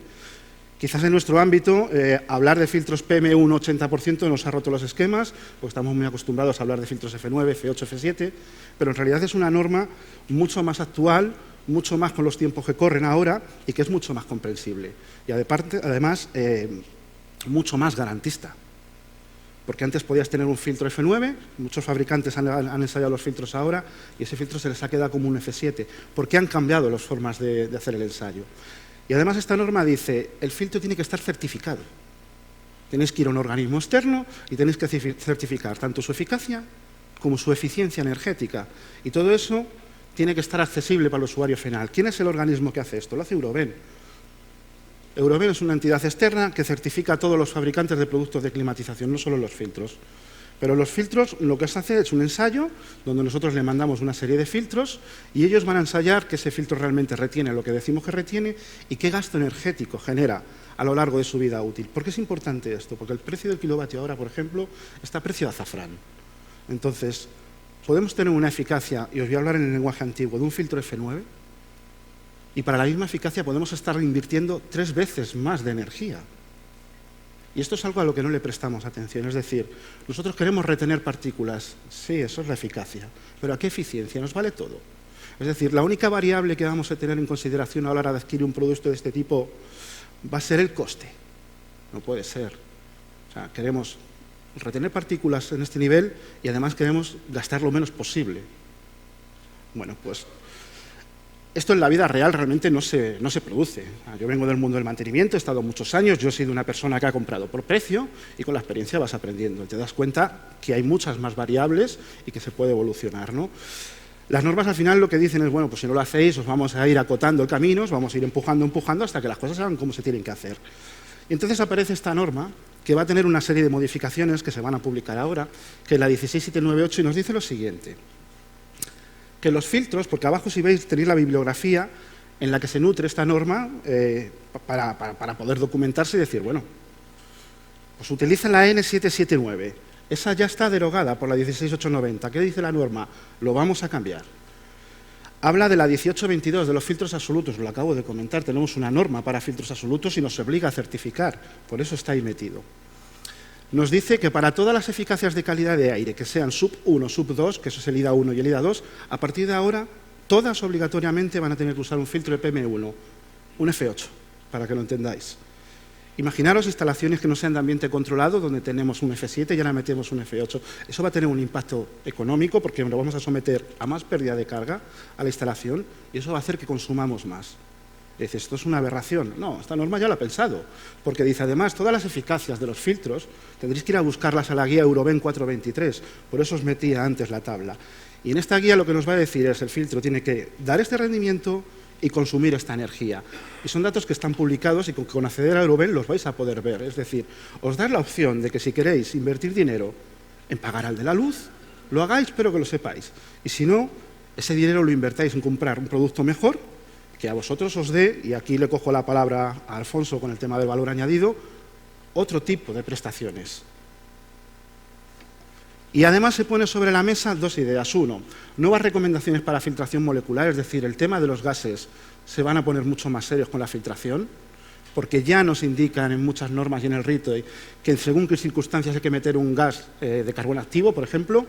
Quizás en nuestro ámbito, hablar de filtros PM1 80% nos ha roto los esquemas, porque estamos muy acostumbrados a hablar de filtros F9, F8, F7, pero en realidad es una norma mucho más actual, mucho más con los tiempos que corren ahora y que es mucho más comprensible. Y además, mucho más garantista. Porque antes podías tener un filtro F9, muchos fabricantes han ensayado los filtros ahora y ese filtro se les ha quedado como un F7, porque han cambiado las formas de hacer el ensayo. Y además esta norma dice, el filtro tiene que estar certificado. Tenéis que ir a un organismo externo y tenéis que certificar tanto su eficacia como su eficiencia energética. Y todo eso tiene que estar accesible para el usuario final. ¿Quién es el organismo que hace esto? Lo hace Euroven. Euroven es una entidad externa que certifica a todos los fabricantes de productos de climatización, no solo los filtros. Pero los filtros, lo que se hace es un ensayo donde nosotros le mandamos una serie de filtros y ellos van a ensayar que ese filtro realmente retiene lo que decimos que retiene y qué gasto energético genera a lo largo de su vida útil. ¿Por qué es importante esto? Porque el precio del kilovatio hora, por ejemplo, está a precio de azafrán. Entonces, podemos tener una eficacia, y os voy a hablar en el lenguaje antiguo, de un filtro F9, y para la misma eficacia podemos estar invirtiendo 3 veces más de energía. Y esto es algo a lo que no le prestamos atención. Es decir, nosotros queremos retener partículas. Sí, eso es la eficacia. Pero ¿a qué eficiencia? Nos vale todo. Es decir, la única variable que vamos a tener en consideración a la hora de adquirir un producto de este tipo va a ser el coste. No puede ser. O sea, queremos retener partículas en este nivel y además queremos gastar lo menos posible. Bueno, pues esto en la vida real realmente no se produce. Yo vengo del mundo del mantenimiento, he estado muchos años, yo he sido una persona que ha comprado por precio y con la experiencia vas aprendiendo. Te das cuenta que hay muchas más variables y que se puede evolucionar, ¿no? Las normas al final lo que dicen es, bueno, pues si no lo hacéis os vamos a ir acotando el camino, os vamos a ir empujando hasta que las cosas se hagan como se tienen que hacer. Y entonces aparece esta norma que va a tener una serie de modificaciones que se van a publicar ahora, que es la 16798 y nos dice lo siguiente. Que los filtros, porque abajo si veis tenéis la bibliografía en la que se nutre esta norma para poder documentarse y decir, bueno, pues utiliza la N779, esa ya está derogada por la 16890, ¿qué dice la norma? Lo vamos a cambiar. Habla de la 1822, de los filtros absolutos, lo acabo de comentar, tenemos una norma para filtros absolutos y nos obliga a certificar, por eso está ahí metido. Nos dice que para todas las eficacias de calidad de aire, que sean sub 1, sub 2, que eso es el IDA 1 y el IDA 2, a partir de ahora, todas obligatoriamente van a tener que usar un filtro de PM1, un F8, para que lo entendáis. Imaginaros instalaciones que no sean de ambiente controlado, donde tenemos un F7 y ahora metemos un F8. Eso va a tener un impacto económico, porque lo vamos a someter a más pérdida de carga a la instalación, y eso va a hacer que consumamos más. Dices, esto es una aberración. No, esta norma ya la ha pensado, porque dice, además, todas las eficacias de los filtros tendréis que ir a buscarlas a la guía Euroven 423, por eso os metía antes la tabla. Y en esta guía lo que nos va a decir es, el filtro tiene que dar este rendimiento y consumir esta energía. Y son datos que están publicados y con acceder a Euroven los vais a poder ver. Es decir, os da la opción de que si queréis invertir dinero en pagar al de la luz, lo hagáis, pero que lo sepáis. Y si no, ese dinero lo invertáis en comprar un producto mejor, que a vosotros os dé, y aquí le cojo la palabra a Alfonso con el tema del valor añadido, otro tipo de prestaciones. Y además se pone sobre la mesa 2 ideas. 1, nuevas recomendaciones para filtración molecular, es decir, el tema de los gases se van a poner mucho más serios con la filtración, porque ya nos indican en muchas normas y en el RITE que según qué circunstancias hay que meter un gas de carbono activo, por ejemplo,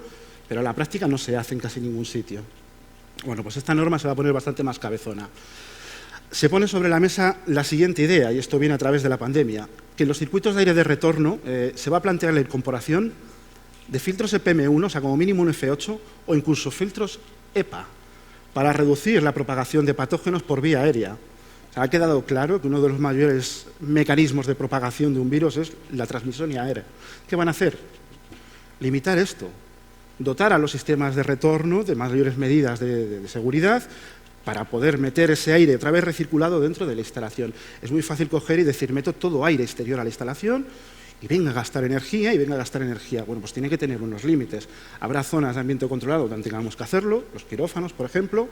pero en la práctica no se hace en casi ningún sitio. Bueno, pues esta norma se va a poner bastante más cabezona. se pone sobre la mesa la siguiente idea, y esto viene a través de la pandemia, que en los circuitos de aire de retorno se va a plantear la incorporación de filtros EPM1, o sea, como mínimo un F8, o incluso filtros EPA, para reducir la propagación de patógenos por vía aérea. O sea, ha quedado claro que uno de los mayores mecanismos de propagación de un virus es la transmisión aérea. ¿Qué van a hacer? Limitar esto, dotar a los sistemas de retorno de mayores medidas de seguridad para poder meter ese aire otra vez recirculado dentro de la instalación. Es muy fácil coger y decir, meto todo aire exterior a la instalación y venga a gastar energía, Bueno, pues tiene que tener unos límites. Habrá zonas de ambiente controlado donde tengamos que hacerlo, los quirófanos, por ejemplo,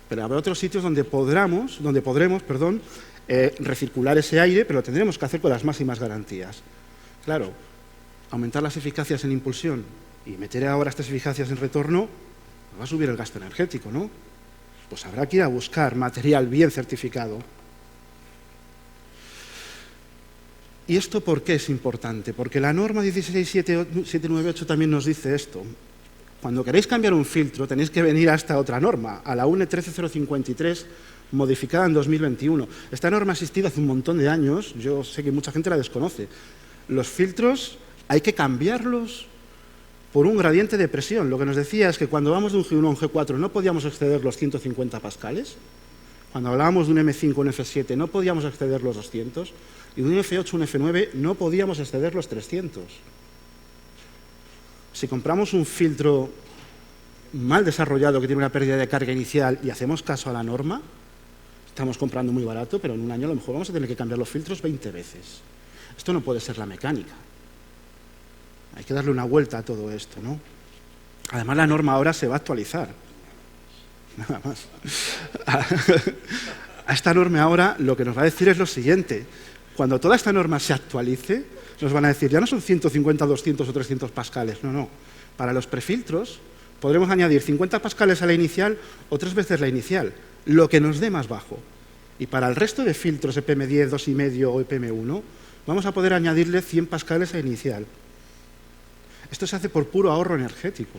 pero habrá otros sitios donde podremos recircular ese aire, pero lo tendremos que hacer con las máximas garantías. Claro, aumentar las eficacias en impulsión y meter ahora estas eficacias en retorno, va a subir el gasto energético, ¿no? Pues habrá que ir a buscar material bien certificado. ¿Y esto por qué es importante? Porque la norma 16798 también nos dice esto. Cuando queréis cambiar un filtro tenéis que venir a esta otra norma, a la UNE 13053, modificada en 2021. Esta norma ha existido hace un montón de años, yo sé que mucha gente la desconoce. Los filtros hay que cambiarlos por un gradiente de presión. Lo que nos decía es que cuando vamos de un G1 a un G4 no podíamos exceder los 150 pascales. Cuando hablábamos de un M5 o un F7 no podíamos exceder los 200. Y de un F8 o un F9 no podíamos exceder los 300. Si compramos un filtro mal desarrollado que tiene una pérdida de carga inicial y hacemos caso a la norma, estamos comprando muy barato, pero en un año a lo mejor vamos a tener que cambiar los filtros 20 veces. Esto no puede ser la mecánica. Hay que darle una vuelta a todo esto, ¿no? Además, la norma ahora se va a actualizar. Nada más. A esta norma ahora lo que nos va a decir es lo siguiente. Cuando toda esta norma se actualice, nos van a decir, ya no son 150, 200 o 300 pascales. No, no. Para los prefiltros podremos añadir 50 pascales a la inicial o 3 veces la inicial, lo que nos dé más bajo. Y para el resto de filtros EPM10, 2,5 o EPM1, vamos a poder añadirle 100 pascales a inicial. Esto se hace por puro ahorro energético.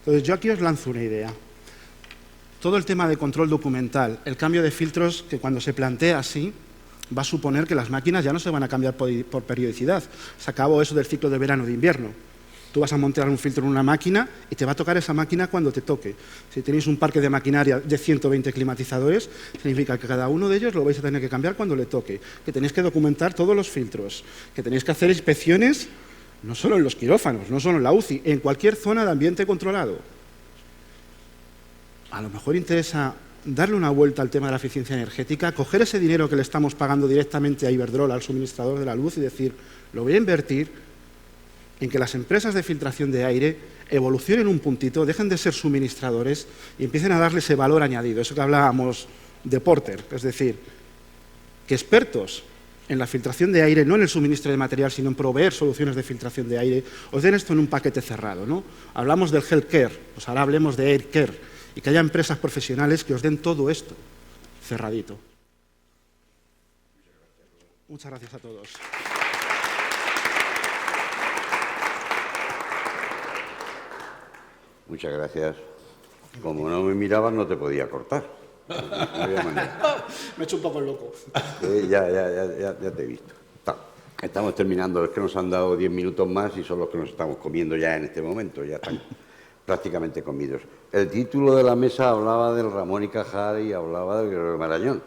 Entonces, yo aquí os lanzo una idea. Todo el tema de control documental, el cambio de filtros, que cuando se plantea así, va a suponer que las máquinas ya no se van a cambiar por periodicidad. Se acabó eso del ciclo de verano de invierno. Tú vas a montar un filtro en una máquina y te va a tocar esa máquina cuando te toque. Si tenéis un parque de maquinaria de 120 climatizadores, significa que cada uno de ellos lo vais a tener que cambiar cuando le toque, que tenéis que documentar todos los filtros, que tenéis que hacer inspecciones no solo en los quirófanos, no solo en la UCI, en cualquier zona de ambiente controlado. A lo mejor interesa darle una vuelta al tema de la eficiencia energética, coger ese dinero que le estamos pagando directamente a Iberdrola, al suministrador de la luz, y decir, lo voy a invertir en que las empresas de filtración de aire evolucionen un puntito, dejen de ser suministradores y empiecen a darle ese valor añadido, eso que hablábamos de Porter, es decir, que expertos en la filtración de aire, no en el suministro de material, sino en proveer soluciones de filtración de aire, os den esto en un paquete cerrado, ¿no? Hablamos del healthcare, pues ahora hablemos de aircare, y que haya empresas profesionales que os den todo esto cerradito. Muchas gracias a todos. Muchas gracias. Como no me mirabas, no te podía cortar. No había manera. Me he hecho un poco loco. Ya te he visto. Estamos terminando. Es que nos han dado 10 minutos más y son los que nos estamos comiendo ya en este momento. Ya están prácticamente comidos. El título de la mesa hablaba del Ramón y Cajal y hablaba del Gregorio Marañón.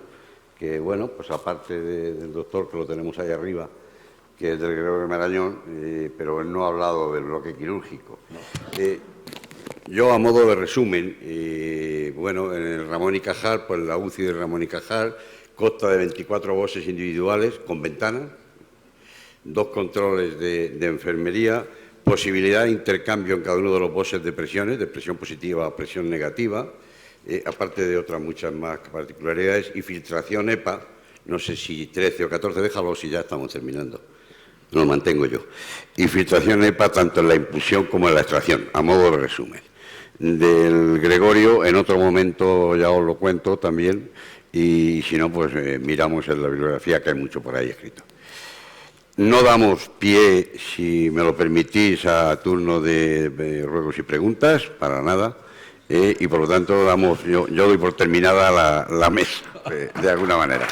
Que, bueno, pues aparte del doctor que lo tenemos ahí arriba, que es del Gregorio Marañón, pero él no ha hablado del bloque quirúrgico. Yo, a modo de resumen, bueno, en el Ramón y Cajal, pues la UCI de Ramón y Cajal consta de 24 boxes individuales con ventanas, 2 controles de enfermería, posibilidad de intercambio en cada uno de los boxes de presiones, de presión positiva a presión negativa, aparte de otras muchas más particularidades, y filtración EPA, no sé si 13 o 14, déjalo si ya estamos terminando. No lo mantengo yo. Y filtración EPA tanto en la impulsión como en la extracción, a modo de resumen. Del Gregorio, en otro momento ya os lo cuento también, y si no, pues miramos en la bibliografía, que hay mucho por ahí escrito. No damos pie, si me lo permitís, a turno de ruegos y preguntas, para nada, y por lo tanto yo doy por terminada la mesa, de alguna manera.